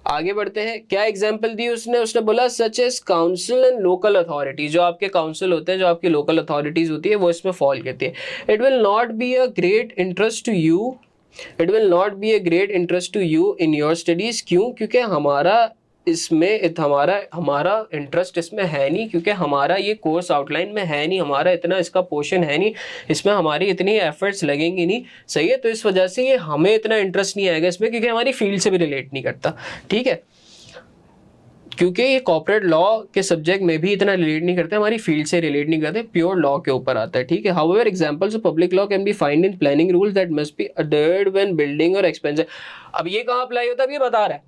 आगे बढ़ते हैं। क्या एग्जांपल दी उसने बोला such as council and local authority, जो आपके काउंसिल होते हैं, जो आपकी लोकल अथॉरिटीज होती है, वो इसमें फॉल करती है। It will not be a great interest to you, it will not be a great interest to you in your studies. क्यों? क्योंकि हमारा इसमें हमारा इंटरेस्ट इसमें है नहीं, क्योंकि हमारा ये कोर्स आउटलाइन में है नहीं, हमारा इतना इसका पोर्शन है नहीं, इसमें हमारी इतनी एफर्ट्स लगेंगी नहीं, सही है। तो इस वजह से ये हमें इतना इंटरेस्ट नहीं आएगा इसमें, क्योंकि हमारी फील्ड से भी रिलेट नहीं करता। ठीक है, क्योंकि ये कॉर्पोरेट लॉ के सब्जेक्ट में भी इतना रिलेट नहीं करते, हमारी फील्ड से रिलेट नहीं करते, प्योर लॉ के ऊपर आता है। ठीक है, however examples of public law can be find in planning rules that must be adhered when building or expensive. अब ये कहाँ अप्लाई होता है? ये बता रहा है,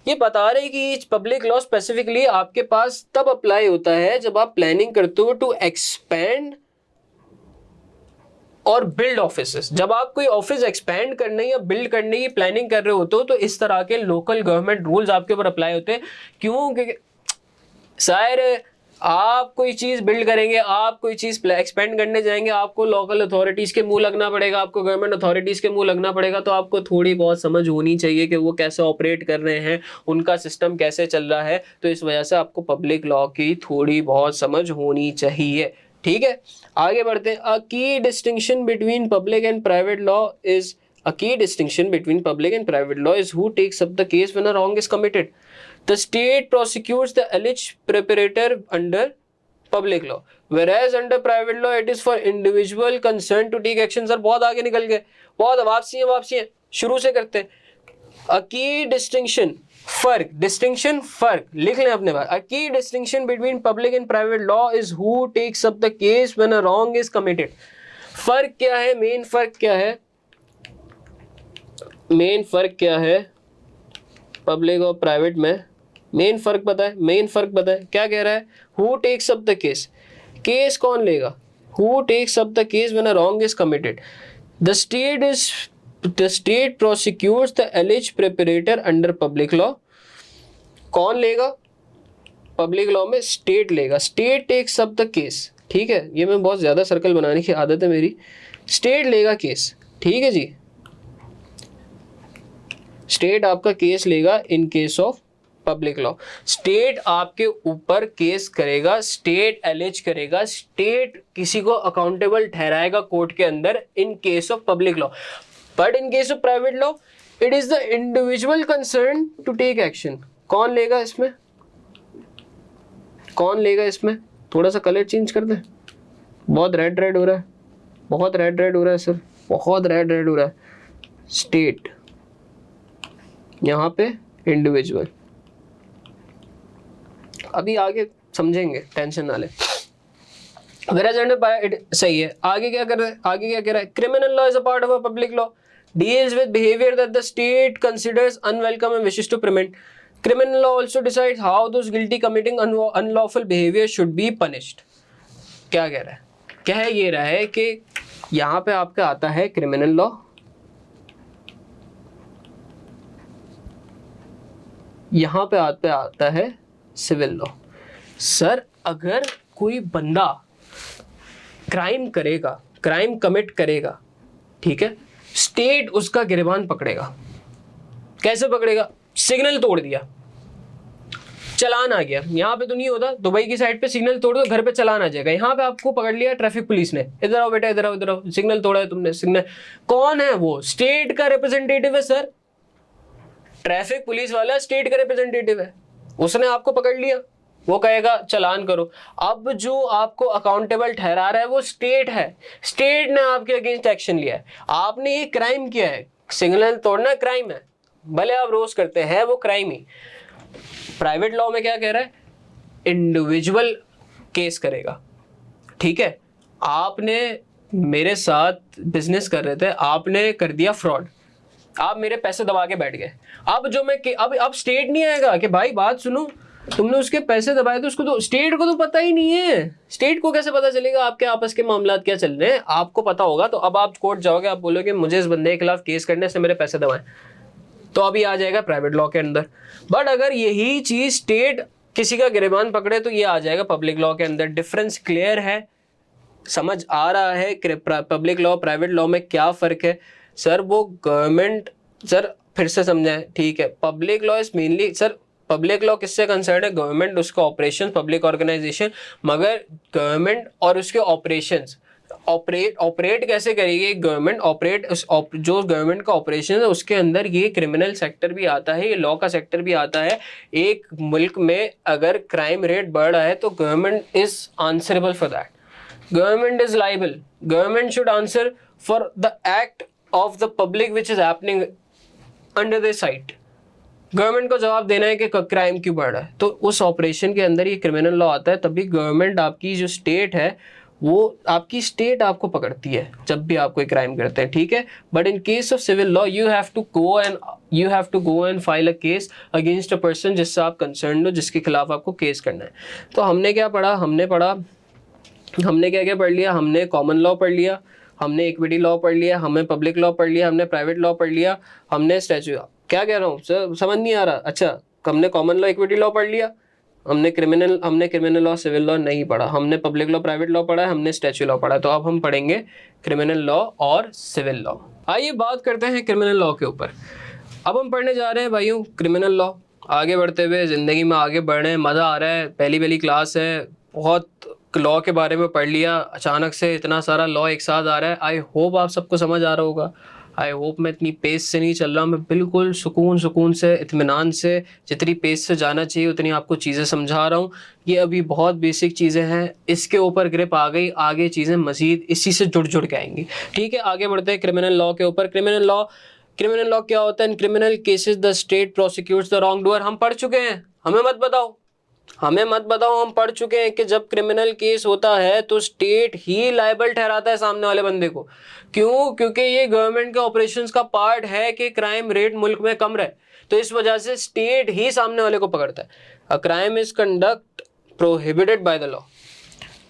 ये बता रहे कि पब्लिक लॉ स्पेसिफिकली आपके पास तब अप्लाई होता है जब आप प्लानिंग करते हो टू एक्सपेंड और बिल्ड ऑफिसेस। जब आप कोई ऑफिस एक्सपेंड करने या बिल्ड करने की प्लानिंग कर रहे होते हो तो इस तरह के लोकल गवर्नमेंट रूल्स आपके ऊपर अप्लाई होते हैं। क्यों? क्योंकि शायद आप कोई चीज बिल्ड करेंगे, आप कोई चीज एक्सपेंड करने जाएंगे, आपको लोकल अथॉरिटीज के मुंह लगना पड़ेगा, आपको गवर्नमेंट अथॉरिटीज के मुंह लगना पड़ेगा, तो आपको थोड़ी बहुत समझ होनी चाहिए कि वो कैसे ऑपरेट कर रहे हैं, उनका सिस्टम कैसे चल रहा है। तो इस वजह से आपको पब्लिक लॉ की थोड़ी बहुत समझ होनी चाहिए। ठीक है, आगे बढ़ते हैं। अ की distinction between public and private law is A key distinction between public and private law is who takes up the case when a wrong is committed. The state prosecutes the alleged perpetrator under public law, whereas under private law it is for individual concerned to take action. Sir बहुत आगे निकल गए, बहुत वापसी है, शुरू से करते हैं। A key distinction, फर्क, डिस्टिंक्शन फर्क, लिख लें अपने बात। A key distinction between public and private law is who takes up the case when a wrong is committed. फर्क क्या है? मेन फर्क क्या है? मेन फर्क क्या है पब्लिक और प्राइवेट में? मेन फर्क पता है? मेन फर्क पता है? क्या कह रहा है? Who takes up the case, case कौन लेगा? Who takes up the case when a wrong is committed? The state prosecutes the alleged perpetrator under public law. कौन लेगा? पब्लिक लॉ में स्टेट लेगा, state takes up the case. ठीक है, ये मैं बहुत ज्यादा सर्कल बनाने की आदत है मेरी। स्टेट लेगा केस, ठीक है जी, स्टेट आपका केस लेगा इन case of public law. State आपके ऊपर केस करेगा, स्टेट एलिज करेगा, स्टेट किसी को अकाउंटेबल ठहराएगा कोर्ट के अंदर in case of public law. But in case of private law it is the individual concern to take action. कौन लेगा इसमें? कौन लेगा इसमें? थोड़ा सा कलर चेंज कर दे, बहुत रेड रेड हो रहा है, बहुत रेड रेड हो रहा है सर, बहुत रेड रेड हो रहा है। स्टेट, यहाँ पे इंडिविजुअल। अभी आगे समझेंगे, टेंशन ना ले। सही है। आगे क्या कर रहा है? आगे क्या कह रहा है? Criminal law is a part of a public law, deals with behavior that the state considers unwelcome and wishes to prevent. Criminal law also decides how those guilty committing unlawful behavior should be punished. क्या कह रहा है? कह ये रहा है कि यहाँ पे आपका आता है क्रिमिनल लॉ, यहाँ पे आता है सिविल लॉ। सर अगर कोई बंदा क्राइम करेगा, क्राइम कमिट करेगा, ठीक है, स्टेट उसका गिरबान पकड़ेगा। कैसे पकड़ेगा? सिग्नल तोड़ दिया, चलान आ गया। यहाँ पे तो नहीं होता, दुबई की साइड पे सिग्नल तोड़ दो, घर पे चलान आ जाएगा। यहाँ पे आपको पकड़ लिया ट्रैफिक पुलिस ने, इधर आओ बेटा, इधर आओ, इधर आओ, सिग्नल तोड़ा है तुमने। सिग्नल कौन है? वो स्टेट का रिप्रेजेंटेटिव है सर। ट्रैफिक पुलिस वाला स्टेट का रिप्रेजेंटेटिव है, उसने आपको पकड़ लिया, वो कहेगा चलान करो। अब जो आपको अकाउंटेबल ठहरा रहा है वो स्टेट है, स्टेट ने आपके अगेंस्ट एक्शन लिया है, आपने ये क्राइम किया है। सिग्नल तोड़ना क्राइम है, भले आप रोज करते हैं, वो क्राइम ही। प्राइवेट लॉ में क्या कह रहा है? इंडिविजुअल केस करेगा, ठीक है। आपने मेरे साथ बिजनेस कर रहे थे, आपने कर दिया फ्रॉड, आप मेरे पैसे दबा के बैठ गए। अब जो मैं अब स्टेट नहीं आएगा कि भाई बात सुनो, तुमने उसके पैसे दबाए, तो उसको तो स्टेट को तो पता ही नहीं है। स्टेट को कैसे पता चलेगा आपके आपस के मामलात क्या चल रहे हैं? आपको पता होगा तो अब आप कोर्ट जाओगे, आप बोलोगे मुझे इस बंदे के खिलाफ केस करने से मेरे पैसे दबाए, तो अभी आ जाएगा प्राइवेट लॉ के अंदर। बट अगर यही चीज स्टेट किसी का गिरबान पकड़े तो ये आ जाएगा पब्लिक लॉ के अंदर। डिफरेंस क्लियर है? समझ आ रहा है पब्लिक लॉ प्राइवेट लॉ में क्या फर्क है? सर वो गवर्नमेंट, सर फिर से समझाएं, ठीक है। Public law is mainly, sir public law किससे कंसर्न है? गवर्नमेंट, उसका ऑपरेशन, पब्लिक ऑर्गेनाइजेशन। मगर गवर्नमेंट और उसके ऑपरेशंस ऑपरेट कैसे करेगी गवर्नमेंट? जो गवर्नमेंट का ऑपरेशन है उसके अंदर ये क्रिमिनल सेक्टर भी आता है, ये लॉ का सेक्टर भी आता है। एक मुल्क में अगर क्राइम रेट बढ़ रहा है तो government is answerable for that, government is liable, government should answer for the act of the public which is happening under their sight। Government को जवाब देना है कि क्राइम क्यों बढ़ रहा है, तो उस ऑपरेशन के अंदर ये क्रिमिनल लॉ आता है। तभी गवर्नमेंट, आपकी जो स्टेट है, वो आपकी स्टेट आपको पकड़ती है जब भी आप कोई क्राइम करते हैं, ठीक है। But in case of civil law you have to go and file a case against a person जिससे आप कंसर्न हो, जिसके खिलाफ आपको केस करना है। तो हमने क्या पढ़ा? हमने क्या क्या पढ़ लिया? हमने कॉमन लॉ पढ़ लिया, हमने इक्विटी लॉ पढ़ लिया, हमने पब्लिक लॉ पढ़ लिया, हमने प्राइवेट लॉ पढ़ लिया, हमने स्टैच्यू, क्या कह रहा हूँ सर, समझ नहीं आ रहा? अच्छा, हमने कॉमन लॉ इक्विटी लॉ पढ़ लिया, हमने क्रिमिनल लॉ सिविल लॉ नहीं पढ़ा, हमने पब्लिक लॉ प्राइवेट लॉ पढ़ा है, हमने स्टैच्यू लॉ पढ़ा। तो अब हम पढ़ेंगे क्रिमिनल लॉ और सिविल लॉ। आइए बात करते हैं क्रिमिनल लॉ के ऊपर। अब हम पढ़ने जा रहे हैं भाइयों क्रिमिनल लॉ। आगे बढ़ते हुए ज़िंदगी में आगे बढ़ रहे हैं, मज़ा आ रहा है, पहली क्लास है, बहुत लॉ के बारे में पढ़ लिया, अचानक से इतना सारा लॉ एक साथ आ रहा है। आई होप आप सबको समझ आ रहा होगा। आई होप मैं इतनी पेस से नहीं चल रहा, मैं बिल्कुल सुकून से, इत्मीनान से, जितनी पेस से जाना चाहिए उतनी आपको चीज़ें समझा रहा हूँ। ये अभी बहुत बेसिक चीज़ें हैं, इसके ऊपर ग्रिप आ गई, आगे चीज़ें मज़ीद इसी से जुड़ के आएंगी, ठीक है। आगे बढ़ते हैं क्रिमिनल लॉ के ऊपर। क्रिमिनल लॉ क्या होता है? In criminal cases the state prosecutes the wrong doer. हम पढ़ चुके हैं, हमें मत बताओ, हम पढ़ चुके हैं कि जब क्रिमिनल केस होता है तो स्टेट ही लायबल ठहराता है सामने वाले बंदे को। क्यों? क्योंकि ये गवर्नमेंट के ऑपरेशंस का पार्ट है कि क्राइम रेट मुल्क में कम रहे, तो इस वजह से स्टेट ही सामने वाले को पकड़ता है। A crime is conduct prohibited by the law.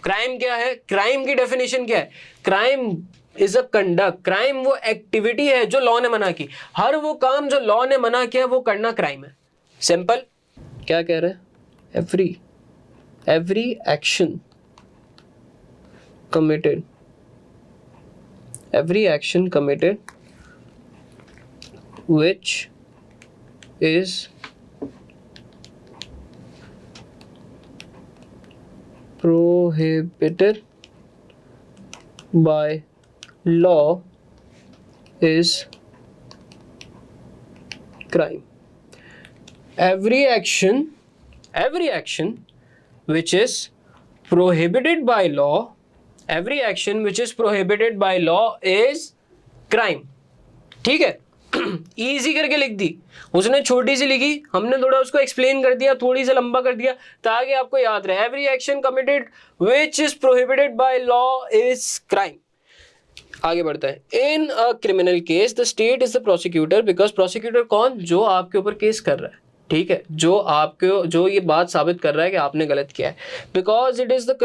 Crime क्या है? क्राइम की डेफिनेशन क्या है? Crime is a conduct, crime वो एक्टिविटी है जो लॉ ने मना की। हर वो काम जो लॉ ने मना किया वो करना क्राइम है। सिंपल। क्या कह रहे हैं? every action committed which is prohibited by law is crime. Every action which is prohibited by law, every action which is prohibited by law is crime. ठीक है, इजी करके लिख दी उसने, छोटी सी लिखी, हमने थोड़ा उसको एक्सप्लेन कर दिया, थोड़ी सा लंबा कर दिया ताकि आपको याद रहे. Every action committed which is prohibited by law is crime. आगे बढ़ता है. In a criminal case the state is the prosecutor, because prosecutor कौन? जो आपके ऊपर केस कर रहा है, ठीक है, जो ये बात साबित कर रहा है कि आपने गलत किया है. Because it is the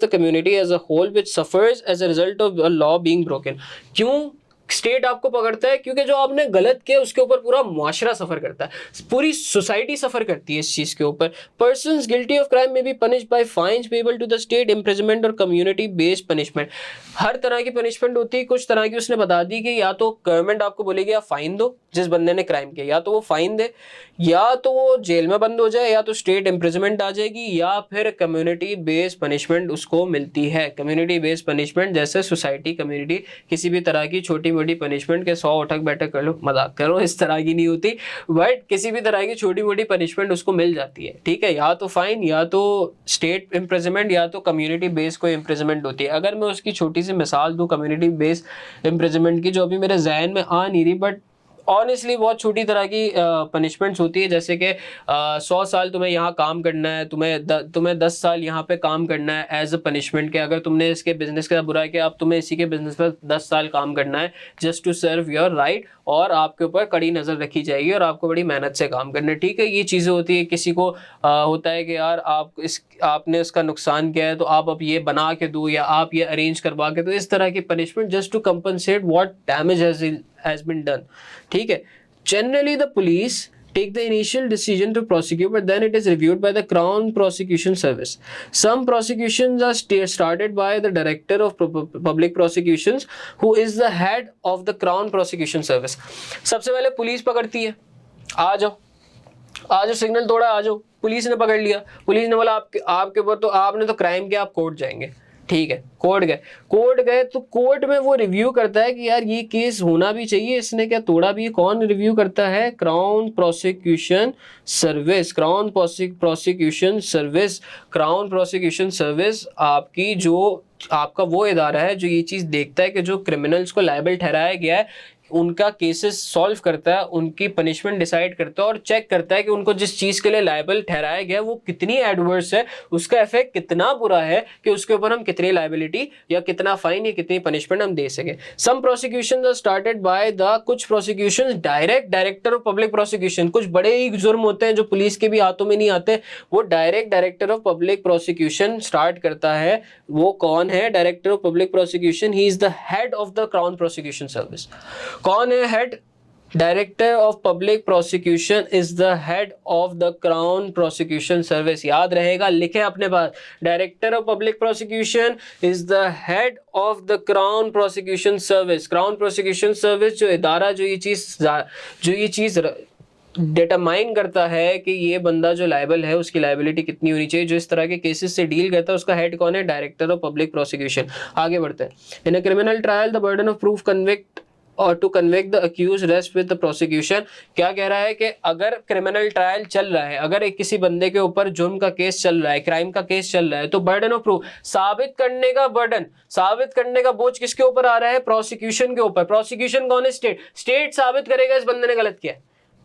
community as a whole which suffers as a result of law being broken. क्यों स्टेट आपको पकड़ता है? क्योंकि जो आपने गलत किया उसके ऊपर पूरा मुआशरा सफर करता है, पूरी सोसाइटी सफर करती है इस चीज के ऊपर. Persons guilty of crime may be punished by fines payable to the state, imprisonment और कम्युनिटी बेस्ड पनिशमेंट. हर तरह की पनिशमेंट होती है. कुछ तरह की उसने बता दी कि या तो गवर्नमेंट आपको बोलेगी आप फाइन दो जिस बंदे ने क्राइम किया, या तो वो फाइन दे, या तो वो जेल में बंद हो जाए, या तो स्टेट इम्प्रिजनमेंट आ जाएगी, या फिर कम्युनिटी बेस्ड पनिशमेंट उसको मिलती है. कम्युनिटी बेस्ड पनिशमेंट जैसे सोसाइटी, कम्युनिटी, किसी भी तरह की छोटी मोटी पनिशमेंट के 100 उठक बैठक कर लो, मजाक करो, इस तरह की नहीं होती, बट किसी भी तरह की छोटी मोटी पनिशमेंट उसको मिल जाती है. ठीक है, या तो फाइन, या तो स्टेट इम्प्रिजनमेंट, या तो कम्युनिटी बेस्ड कोई इम्प्रिजनमेंट होती है. अगर मैं उसकी छोटी सी मिसाल दूं कम्युनिटी बेस्ड इम्प्रिजनमेंट की, जो अभी मेरे जहन में आ नहीं रही, बट ऑनेस्टली बहुत छोटी तरह की पनिशमेंट्स होती है. जैसे कि 100 साल तुम्हें यहाँ काम करना है, तुम्हें 10 साल यहाँ पे काम करना है एज अ पनिशमेंट के. अगर तुमने इसके बिजनेस का बुरा किया, अब तुम्हें इसी के बिजनेस पर 10 साल काम करना है just to serve your right, और आपके ऊपर कड़ी नज़र रखी जाएगी और आपको बड़ी मेहनत से काम करना है. ठीक है, ये चीज़ें होती है. किसी को होता है कि यार आपने इसका नुकसान किया है तो आप अब ये बना के दो, या आप ये अरेंज करवा के दो. इस तरह की punishment just to compensate what damage has been done. ठीक है, generally the police take the initial decision to prosecute, but then it is reviewed by the Crown Prosecution Service. Some prosecutions are started by the Director of Public Prosecutions, who is the head of the Crown Prosecution Service. सबसे पहले police पकड़ती है, आ जाओ signal तोड़ा, आ जाओ. Police ने पकड़ लिया, पुलिस ने बोला आपके ऊपर तो आपने तो क्राइम किया, आप कोर्ट जाएंगे. ठीक है, कोर्ट गए तो कोर्ट में वो रिव्यू करता है कि यार ये केस होना भी चाहिए, इसने क्या तोड़ा भी. कौन रिव्यू करता है? Crown prosecution service. Crown prosecution service आपकी जो आपका वो इदारा है जो ये चीज़ देखता है कि जो क्रिमिनल्स को लायबल ठहराया गया है उनका केसेस सॉल्व करता है, उनकी पनिशमेंट डिसाइड करता है और चेक करता है कि उनको जिस चीज़ के लिए लायबल ठहराया गया वो कितनी एडवर्स है, उसका इफेक्ट कितना बुरा है कि उसके ऊपर हम कितनी लायबिलिटी या कितना फाइन या कितनी पनिशमेंट हम दे सके. Some prosecution are started by the कुछ prosecution director of public prosecution. कुछ बड़े ही जुर्म होते हैं जो पुलिस के भी हाथों में नहीं आते, वो director of public prosecution start करता है. वो कौन है? Director of public prosecution. He is the head of the crown prosecution service. कौन है head? Director of public prosecution is the head of the crown prosecution service. याद रहेगा, लिखे अपने पास. Director of public prosecution is the head of the crown prosecution service. Crown prosecution service जो इदारा जो ये चीज डिटरमाइन करता है कि ये बंदा जो लायबल है उसकी लायबिलिटी कितनी होनी चाहिए, जो इस तरह के केसेस से डील करता है, उसका हेड कौन है? Director of public prosecution. आगे बढ़ते हैं. In a criminal trial the burden of proof convict or to convict the accused rest with the prosecution. क्या कह रहा है कि अगर क्रिमिनल ट्रायल चल रहा है, अगर एक किसी बंदे के ऊपर जुर्म का केस चल रहा है, क्राइम का केस चल रहा है, तो बर्डन ऑफ प्रूफ, साबित करने का बोझ किसके ऊपर आ रहा है? प्रोसिक्यूशन के ऊपर. प्रोसिक्यूशन कौन है? स्टेट साबित करेगा इस बंदे ने गलत किया.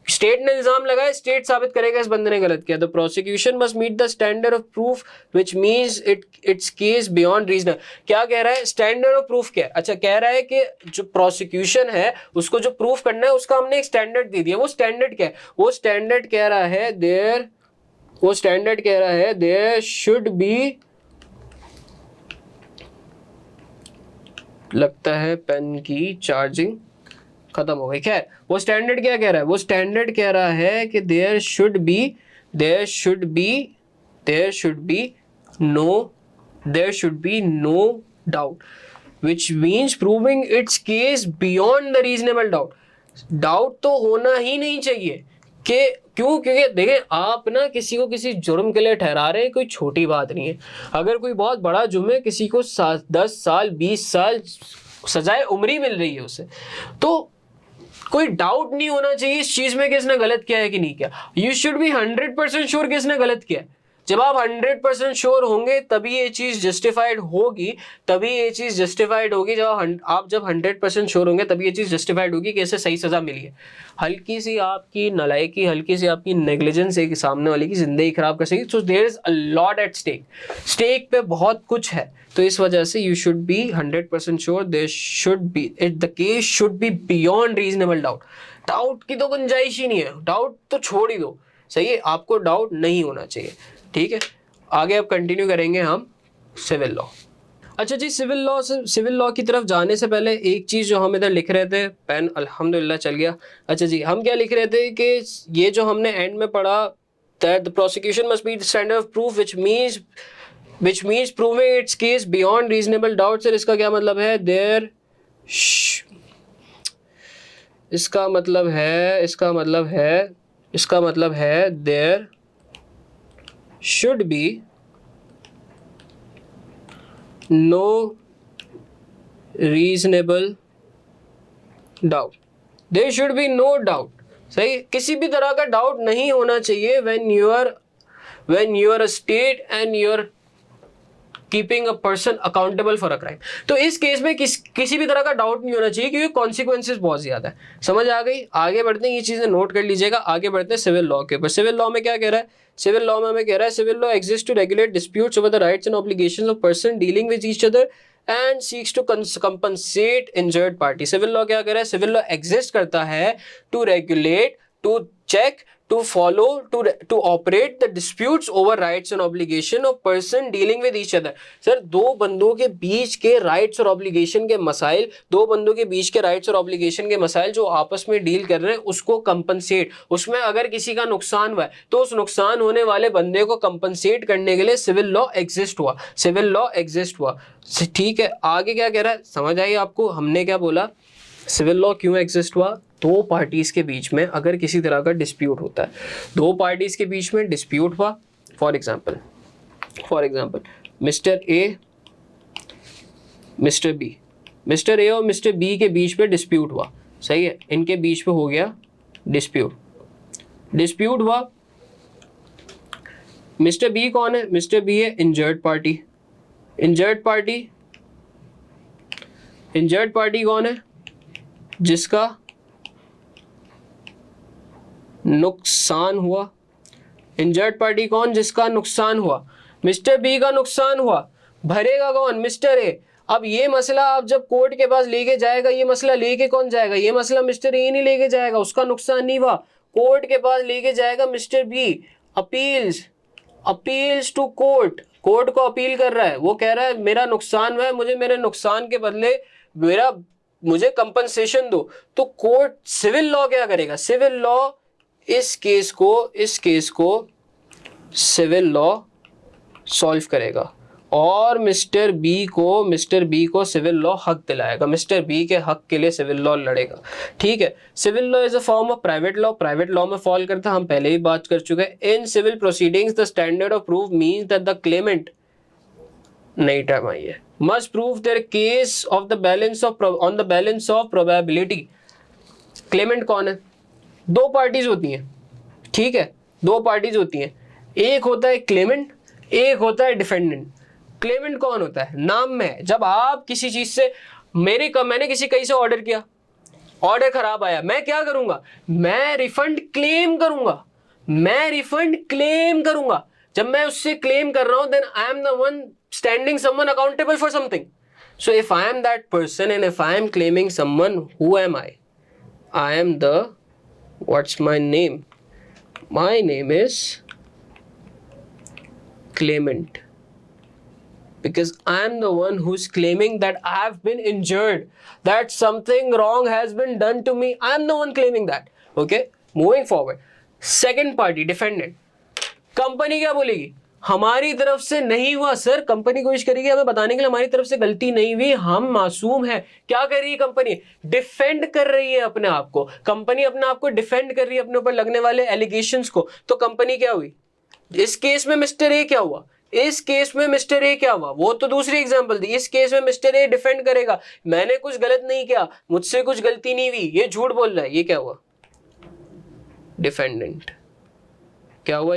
स्टेट ने इल्जाम लगाया, स्टेट साबित करेगा इस बंदे ने गलत किया. The prosecution must meet the standard of proof which means its case beyond reason. क्या कह रहा है? स्टैंडर्ड ऑफ प्रूफ क्या है? अच्छा, कह रहा है कि जो प्रोसिक्यूशन है उसको जो प्रूफ करना है उसका हमने एक स्टैंडर्ड दे दिया. वो स्टैंडर्ड क्या है? वो स्टैंडर्ड कह रहा है देयर शुड बी, लगता है पेन की चार्जिंग खत्म हो गई. खैर, वो स्टैंडर्ड क्या कह रहा है? वो स्टैंडर्ड कह रहा है कि there should be no doubt, which means proving its case beyond the reasonable doubt. Doubt तो होना ही नहीं चाहिए कि क्यों? क्योंकि देखें, आप ना किसी को किसी जुर्म के लिए ठहरा रहे हैं, कोई छोटी बात नहीं है. अगर कोई बहुत बड़ा जुर्म है, किसी को 10 साल 20 साल सजाए उम्री मिल रही है उसे, तो कोई डाउट नहीं होना चाहिए इस चीज में कि इसने गलत किया है कि नहीं किया। यू शुड बी 100% श्योर कि इसने गलत किया है। जब आप 100% श्योर होंगे तभी ये चीज जस्टिफाइड होगी, तभी ये चीज जस्टिफाइड होगी। जब आप जब 100% श्योर होंगे तभी ये चीज जस्टिफाइड होगी कि इसे सही सजा मिली है। हल्की सी आपकी नालायकी, हल्की सी आपकी नेग्लिजेंस एक सामने वाले की जिंदगी खराब कर सकेगी। So there is a lot at stake, stake पे बहुत कुछ है। तो इस वजह से you should be 100% sure, there should be the case should be beyond reasonable doubt. Doubt की तो गुंजाइश ही नहीं है, डाउट तो छोड़ ही दो, सही है, आपको डाउट नहीं होना चाहिए। ठीक है, आगे अब कंटिन्यू करेंगे हम सिविल लॉ। अच्छा जी, सिविल लॉ की तरफ जाने से पहले एक चीज जो हम इधर लिख रहे थे, पेन अल्हम्दुलिल्लाह चल गया। अच्छा जी, हम क्या लिख रहे थे कि ये जो हमने एंड में पढ़ा, that the prosecution must be the standard of proof which means proving its case beyond reasonable doubt। Sir इसका क्या मतलब है? इसका मतलब है there should be no reasonable doubt। there should be no doubt, सही, किसी भी तरह का डाउट नहीं होना चाहिए when you are a state and you are keeping a person accountable for a crime. तो इस केस में किसी भी तरह का डाउट नहीं होना चाहिए क्योंकि कॉन्सिक्वेंसेज बहुत ज्यादा है। समझ आ गई? आगे बढ़ते हैं, ये चीजें नोट कर लीजिएगा। आगे बढ़ते हैं सिविल लॉ के ऊपर। सिविल लॉ में क्या कह रहा है? सिविल लॉ में हमें कह रहा है civil law exist to regulate disputes over the rights and obligations of person dealing with each other and seeks to compensate injured party. Civil law क्या कर रहा है? सिविल लॉ एग्जिस्ट करता है to regulate, to check, to follow, to operate the disputes over rights and obligation of person dealing with each other। Sir दो बंदों के बीच के राइट्स और ऑब्लिगेशन के मसाइल, दो बंदों के बीच के राइट्स और ऑब्लिगेशन के मसाइल जो आपस में डील कर रहे हैं उसको कंपनसेट, उसमें अगर किसी का नुकसान हुआ है तो उस नुकसान होने वाले बंदे को कंपनसेट करने के लिए सिविल लॉ एग्जिस्ट हुआ, सिविल लॉ एग्जिस्ट हुआ। ठीक है, आगे क्या कह रहा है समझ आई आपको? हमने क्या बोला, सिविल लॉ क्यों एग्जिस्ट हुआ? दो पार्टीज के बीच में अगर किसी तरह का डिस्प्यूट होता है, दो पार्टीज के बीच में डिस्प्यूट हुआ, for example mister A, mister B, mister A और मिस्टर बी के बीच में डिस्प्यूट हुआ, सही है, इनके बीच में हो गया डिस्प्यूट हुआ। मिस्टर बी कौन है? मिस्टर बी है इंजर्ड पार्टी। इंजर्ड पार्टी कौन है? जिसका नुकसान हुआ। इंजर्ड पार्टी कौन? जिसका नुकसान हुआ। मिस्टर बी का नुकसान हुआ, भरेगा कौन? Mister A. अब ये मसला आप जब कोर्ट के पास लेके जाएगा, ये मसला लेके कौन जाएगा? ये मसला मिस्टर ए नहीं लेके जाएगा, उसका नुकसान नहीं हुआ, कोर्ट के पास लेके जाएगा mister B. Appeals to court को अपील कर रहा है, वो कह रहा है मेरा नुकसान हुआ है, मुझे मेरे नुकसान के बदले मुझे कंपनसेशन दो। तो कोर्ट सिविल लॉ क्या करेगा? सिविल लॉ इस केस को सिविल लॉ सॉल्व करेगा और मिस्टर बी को सिविल लॉ हक दिलाएगा, मिस्टर बी के हक के लिए सिविल लॉ लड़ेगा। ठीक है, civil law is a form of private law में फॉल करता है, हम पहले ही बात कर चुके हैं। In civil proceedings the standard of proof means that the claimant, नई टर्म आई है, must prove their case on the balance of probability। Clement कौन है? दो पार्टीज होती हैं, ठीक है, दो पार्टीज होती हैं, एक होता है क्लेमेंट, एक होता है डिफेंडेंट। क्लेमेंट कौन होता है? नाम में है। जब आप किसी चीज से मैंने किसी कहीं से ऑर्डर किया, ऑर्डर खराब आया, मैं क्या करूंगा? मैं रिफंड क्लेम करूंगा। जब मैं उससे क्लेम कर रहा हूं, then I am the one standing someone accountable for something। So if I am that person and if I am claiming someone, who am I? I am what's my name? My name is claimant, because I am the one who's claiming that I have been injured, that something wrong has been done to me. I am the one claiming that। Okay, moving forward, second party defendant। Company क्या बोलेगी? हमारी तरफ से नहीं हुआ sir. Company कोशिश करेगी हमें बताने के लिए हमारी तरफ से गलती नहीं हुई, हम मासूम है। क्या कर रही है कंपनी? डिफेंड कर रही है अपने आप को। कंपनी अपने आप को डिफेंड कर रही है अपने ऊपर लगने वाले एलिगेशंस को। तो कंपनी क्या हुई? इस केस में मिस्टर ए क्या हुआ? इस केस में मिस्टर ए क्या हुआ, वो तो दूसरी एग्जांपल थी, इस केस में मिस्टर ए डिफेंड करेगा, मैंने कुछ गलत नहीं किया, मुझसे कुछ गलती नहीं हुई, ये झूठ बोल रहा है, ये क्या हुआ, डिफेंडेंट। क्या हुआ,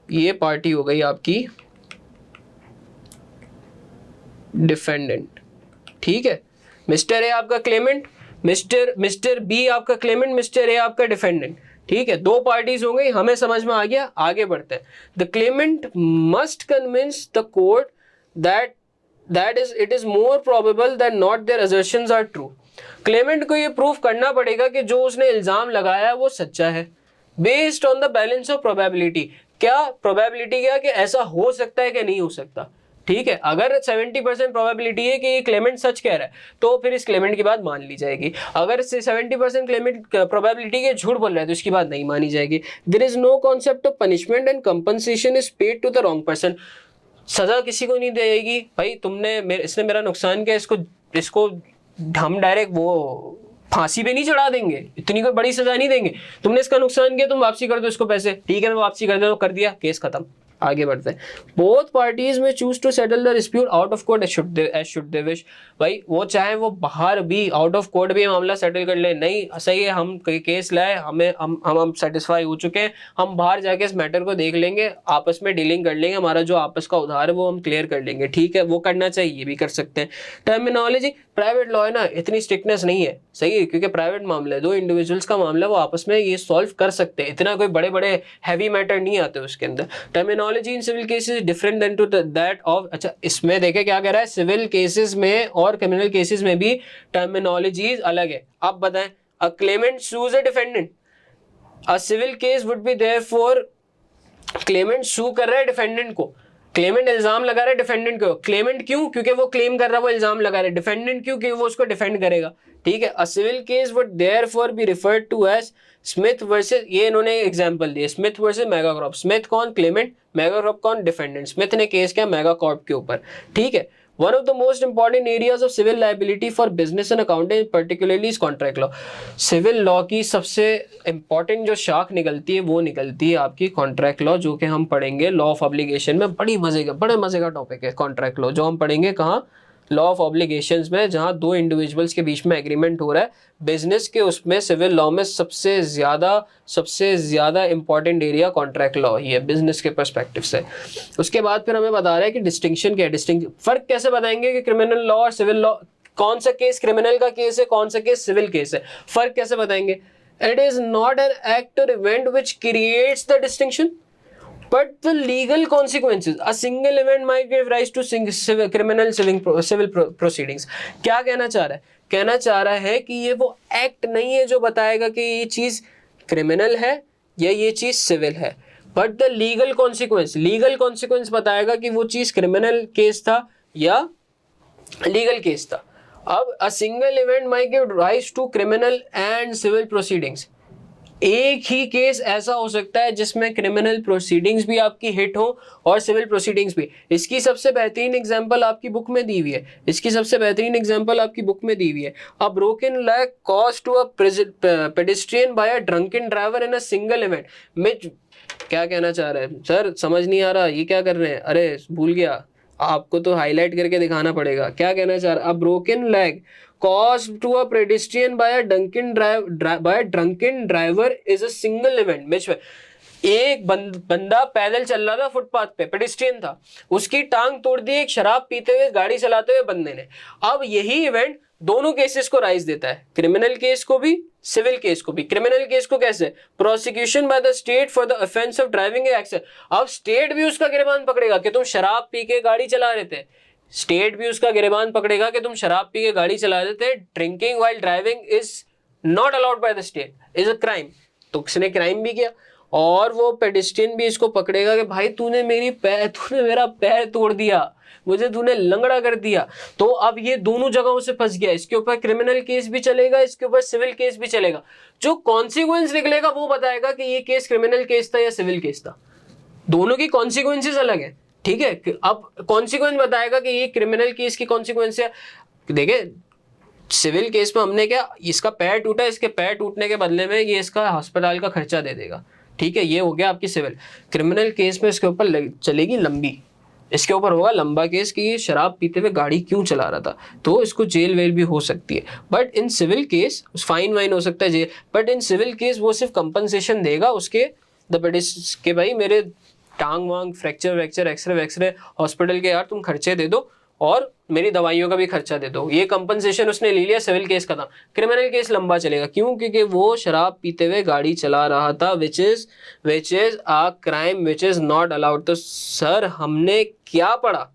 ये पार्टी हो गई आपकी डिफेंडेंट, ठीक है। मिस्टर ए आपका क्लेमेंट, मिस्टर बी आपका क्लेमेंट, मिस्टर ए आपका डिफेंडेंट, ठीक है। दो पार्टीज हो गई, हमें समझ में आ गया, आगे बढ़ते हैं। The claimant must convince the court that is it is more probable that not their assertions are true. Claimant को ये प्रूफ करना पड़ेगा कि जो उसने इल्जाम लगाया है वो सच्चा है, based on the balance of probability. क्या प्रोबेबिलिटी, क्या कि ऐसा हो सकता है कि नहीं हो सकता, ठीक है। अगर 70% प्रोबेबिलिटी है कि ये क्लेमेंट सच कह रहा है तो फिर इस क्लेमेंट की बात मान ली जाएगी। अगर 70% क्लेमेंट प्रोबेबिलिटी के झूठ बोल रहा है तो इसकी बात नहीं मानी जाएगी। There is no concept of punishment and compensation is paid to the wrong person. सजा किसी को नहीं देगी, भाई तुमने इसने मेरा नुकसान किया, इसको हम डायरेक्ट वो फांसी पे नहीं चढ़ा देंगे, इतनी कोई बड़ी सजा नहीं देंगे। तुमने इसका नुकसान किया, तुम वापसी कर दो इसको पैसे, ठीक है मैं वापसी कर दो, कर दिया, केस खत्म, आगे बढ़ते हैं। Both parties may choose to settle the dispute out of court as should they wish. भाई वो चाहे वो बाहर भी आउट ऑफ कोर्ट भी मामला सेटल कर ले, नहीं सही है हम केस लाए, हम सेटिस्फाई हो चुके हैं, हम बाहर जाके इस मैटर को देख लेंगे, आपस में डीलिंग कर लेंगे, हमारा जो आपस का उधार है वो हम क्लियर कर लेंगे, ठीक है, वो करना चाहिए, भी कर सकते हैं। टर्मिनोलॉजी, प्राइवेट लॉ है ना, इतनी स्ट्रिक्टनेस नहीं है, सही है, क्योंकि प्राइवेट मामला है, दो इंडिविजुअल्स का मामला, वो आपस में ये सॉल्व कर सकते हैं, इतना कोई बड़े बड़े हैवी मैटर नहीं आते उसके अंदर। Terminology in civil cases different than to that of, अच्छा इसमें देखे क्या कह रहा है, सिविल केसेस में और क्रिमिनल केसेस में भी टर्मिनोलॉजीज अलग है। आप बताएं, a claimant sues a defendant, a civil case would be therefore, claimant sue कर रहा है डिफेंडेंट को, क्लेमेंट इल्जाम लगा रहा है डिफेंडेंट को, क्लेमेंट क्यों, क्योंकि वो क्लेम कर रहा है, वो इल्जाम लगा रहा है, डिफेंडेंट क्यों, क्योंकि वो उसको डिफेंड करेगा, ठीक है। A civil case would therefore be referred to as Smith versus, ये इन्होंने एग्जांपल दिए, स्मिथ वर्सेस मेगाकॉर्प, स्मिथ कौन, क्लेमेंट, मेगाकॉर्प कौन, डिफेंडेंट। स्मिथ ने केस किया मेगाकॉर्प के ऊपर, ठीक है। One of the most important areas of civil liability for business and accounting particularly is contract law. Civil law की सबसे important जो शाख निकलती है वो निकलती है आपकी contract law, जो कि हम पढ़ेंगे law of obligation में, बड़े मजे का टॉपिक है contract law, जो हम पढ़ेंगे कहाँ, लॉ ऑफ ऑब्लिगेशंस में, जहां दो इंडिविजुअल्स के बीच में एग्रीमेंट हो रहा है बिजनेस के, उसमें सिविल लॉ में सबसे ज्यादा इंपॉर्टेंट एरिया कॉन्ट्रैक्ट लॉ ही है बिजनेस के पर्सपेक्टिव से। उसके बाद फिर हमें बता रहा है कि डिस्टिंक्शन क्या है, फर्क कैसे बताएंगे कि क्रिमिनल लॉ और सिविल लॉ, कौन सा केस क्रिमिनल का केस है, कौन सा केस सिविल केस है, फर्क कैसे बताएंगे। It is not an act or event which creates the distinction but the legal consequences, a single event might give rise to criminal civil proceedings। क्या कहना चाह रहा है, कहना चाह रहा है कि ये वो एक्ट नहीं है जो बताएगा कि ये चीज क्रिमिनल है या ये चीज सिविल है, बट द लीगल कॉन्सिक्वेंस बताएगा कि वो चीज क्रिमिनल केस था या लीगल केस था। अब a single event might give rise to criminal and civil proceedings, एक ही केस ऐसा हो सकता है जिसमें क्रिमिनल प्रोसीडिंग्स भी आपकी हिट हो और सिविल प्रोसीडिंग्स भी। इसकी सबसे बेहतरीन एग्जांपल आपकी बुक में दी हुई है, a broken leg caused to a pedestrian by a drunken driver in a single event. में क्या कहना चाह रहे हैं सर, समझ नहीं आ रहा, ये क्या कर रहे हैं, अरे भूल गया, आपको तो हाईलाइट करके दिखाना पड़ेगा। क्या कहना चाह रहा है, a broken leg caused to a pedestrian by a drunken driver is a single event which एक बंदा पैदल चल रहा था फुटपाथ पे, पेडिस्ट्रियन था, उसकी टांग तोड़ दी एक शराब पीते हुए गाड़ी चलाते हुए बंदे ने। अब यही इवेंट दोनों केसेस को राइज देता है, क्रिमिनल केस को भी सिविल केस को भी। क्रिमिनल केस को कैसे, prosecution by the state for the offence of driving act. अब स्टेट भी उसका गिरबान पकड़ेगा कि तुम शराब पी के गाड़ी चला रहे थे, स्टेट भी उसका गिरबान पकड़ेगा कि तुम शराब पी के गाड़ी चला रहे थे। Drinking while driving is not allowed by the state, is a crime, तो उसने क्राइम भी किया, और वो पेडिस्ट्रियन भी इसको पकड़ेगा कि भाई तूने मेरा पैर तोड़ दिया, मुझे तूने लंगड़ा कर दिया। तो अब ये दोनों जगहों से फंस गया, इसके ऊपर क्रिमिनल केस भी चलेगा, इसके ऊपर सिविल केस भी चलेगा। जो कॉन्सिक्वेंस निकलेगा वो बताएगा कि ये केस क्रिमिनल केस था या सिविल केस था, दोनों की कॉन्सिक्वेंसेस अलग है, ठीक है। अब कॉन्सिक्वेंस बताएगा कि ये क्रिमिनल केस की कॉन्सिक्वेंस है। देखिए सिविल केस में हमने क्या, इसका पैर टूटा, इसके पैर टूटने के बदले में ये इसका अस्पताल का खर्चा दे देगा, ठीक है, ये हो गया आपकी सिविल। क्रिमिनल केस में इसके ऊपर चलेगी लंबी, इसके ऊपर होगा लंबा केस कि ये शराब पीते हुए गाड़ी क्यों चला रहा था, तो इसको जेल वेल भी हो सकती है। But in civil case fine वाइन हो सकता है jail, but in civil case वो सिर्फ कंपनसेशन देगा उसके के भाई मेरे टांग वांग फ्रैक्चर वैक्चर एक्सरे वैक्सरे हॉस्पिटल के यार तुम खर्चे दे दो और मेरी दवाइयों का भी खर्चा दे दो, ये कंपनसेशन उसने ले लिया, सिविल केस खत्म। क्रिमिनल केस लंबा चलेगा, क्यों? क्योंकि वो शराब पीते हुए गाड़ी चला रहा था, विच is a crime which is not allowed. तो सर हमने क्या पढ़ा?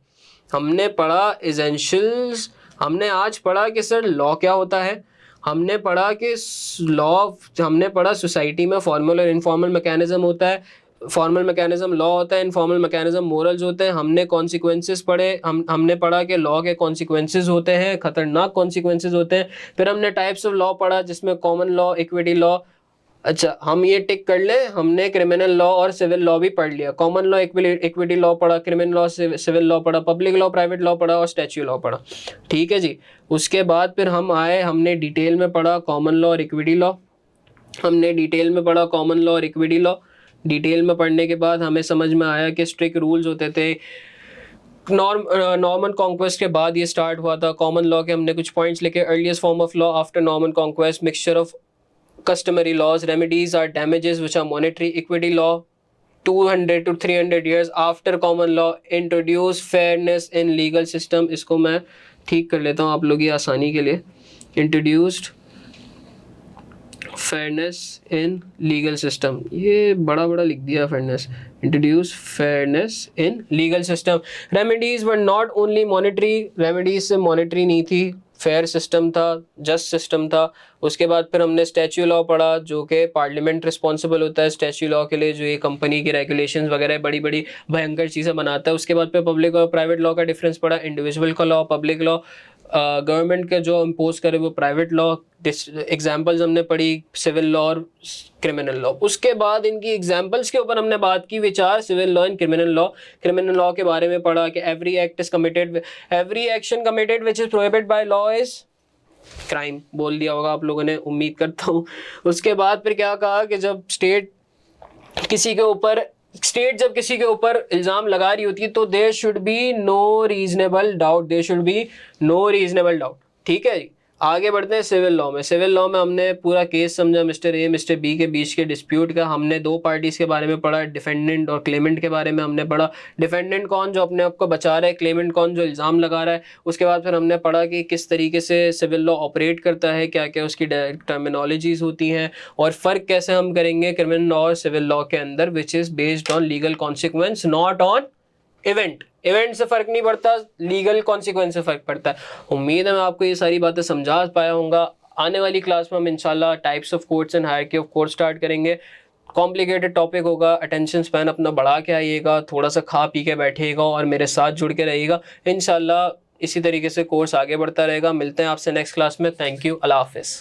हमने पढ़ा एसेंशियल्स, हमने आज पढ़ा कि सर लॉ क्या होता है, हमने पढ़ा कि लॉ, हमने पढ़ा सोसाइटी में फॉर्मल और इनफॉर्मल मैकेनिज्म होता है, फॉर्मल मैकेनिज्म लॉ होता है, इनफॉर्मल मैकेनिज्म मोरल्स होते हैं। हमने कॉन्सिक्वेंसेस पढ़े, हमने पढ़ा कि लॉ के कॉन्सिक्वेंसेस होते हैं, खतरनाक कॉन्सिक्वेंसेस होते हैं। फिर हमने टाइप्स ऑफ लॉ पढ़ा जिसमें कॉमन लॉ, इक्विटी लॉ। अच्छा हम ये टिक कर ले, हमने क्रिमिनल लॉ और सिविल लॉ भी पढ़ लिया, कॉमन लॉ इक्विटी लॉ पढ़ा, क्रिमिनल लॉ सिविल लॉ पढ़ा, पब्लिक लॉ प्राइवेट लॉ पढ़ा और स्टैच्यू लॉ पढ़ा। ठीक है जी। उसके बाद फिर हम आए, हमने डिटेल में पढ़ा कॉमन लॉ और इक्विटी लॉ, हमने डिटेल में पढ़ा कॉमन लॉ और इक्विटी लॉ। डिटेल में पढ़ने के बाद हमें समझ में आया कि स्ट्रिक्ट रूल्स होते थे। नॉर्मन कॉन्क्वेस्ट के बाद ये स्टार्ट हुआ था। कॉमन लॉ के हमने कुछ पॉइंट्स लिखे, earliest form of law after Norman conquest, mixture of customary laws, remedies are damages which are monetary. Equity law 200 to 300 years after common law, introduce fairness in legal system। इसको मैं ठीक कर लेता हूँ आप लोग की आसानी के लिए। introduced fairness in legal system, ये बड़ा बड़ा लिख दिया fairness, introduce fairness in legal system। remedies were not only monetary, remedies से monetary नहीं थी, फेयर सिस्टम था, जस्ट सिस्टम था। उसके बाद फिर हमने स्टैच्यू लॉ पढ़ा जो कि पार्लियामेंट रिस्पॉन्सिबल होता है स्टैच्यू लॉ के लिए, जो ये कंपनी की रेगुलेशंस वगैरह बड़ी बड़ी भयंकर चीज़ें बनाता है। उसके बाद फिर पब्लिक और प्राइवेट लॉ का डिफरेंस पढ़ा, इंडिविजुअल का लॉ, पब्लिक लॉ, गवर्नमेंट के जो इम्पोज करे वो प्राइवेट लॉ, एग्जाम्पल्स हमने पढ़ी सिविल लॉ और क्रिमिनल लॉ। उसके बाद इनकी एग्जाम्पल्स के ऊपर हमने बात की, विचार civil law and criminal law. Criminal law के बारे में पढ़ा कि every act is committed, every action committed which is prohibited by law is crime, बोल दिया होगा आप लोगों ने, उम्मीद करता हूँ। उसके बाद फिर क्या कहा कि जब स्टेट जब किसी के ऊपर इल्ज़ाम लगा रही होती है तो there should be no reasonable doubt, ठीक है जी। आगे बढ़ते हैं सिविल लॉ में। सिविल लॉ में हमने पूरा केस समझा, मिस्टर ए मिस्टर बी के बीच के डिस्प्यूट का। हमने दो पार्टीज के बारे में पढ़ा, डिफेंडेंट और क्लेमेंट के बारे में हमने पढ़ा। डिफेंडेंट कौन जो अपने आप को बचा रहा है, क्लेमेंट कौन जो इल्ज़ाम लगा रहा है। उसके बाद फिर हमने पढ़ा कि किस तरीके से सिविल लॉ ऑपरेट करता है, क्या क्या उसकी टर्मिनोलॉजीज होती हैं और फ़र्क कैसे हम करेंगे क्रिमिनल लॉ और सिविल लॉ के अंदर, which is based on legal consequence not on event से फर्क नहीं पड़ता, लीगल कॉन्सिक्वेंस से फर्क पड़ता है। उम्मीद है मैं आपको ये सारी बातें समझा पाया हूँगा। आने वाली क्लास में हम इंशाल्लाह types of courts and hierarchy of court start करेंगे। कॉम्प्लिकेटेड टॉपिक होगा, अटेंशन स्पैन अपना बढ़ा के आइएगा, थोड़ा सा खा पी के बैठिएगा और मेरे साथ जुड़ के रहिएगा। इंशाल्लाह इसी तरीके से कोर्स आगे बढ़ता रहेगा। मिलते हैं आपसे नेक्स्ट क्लास में। थैंक यू, अल्लाह हाफिज़।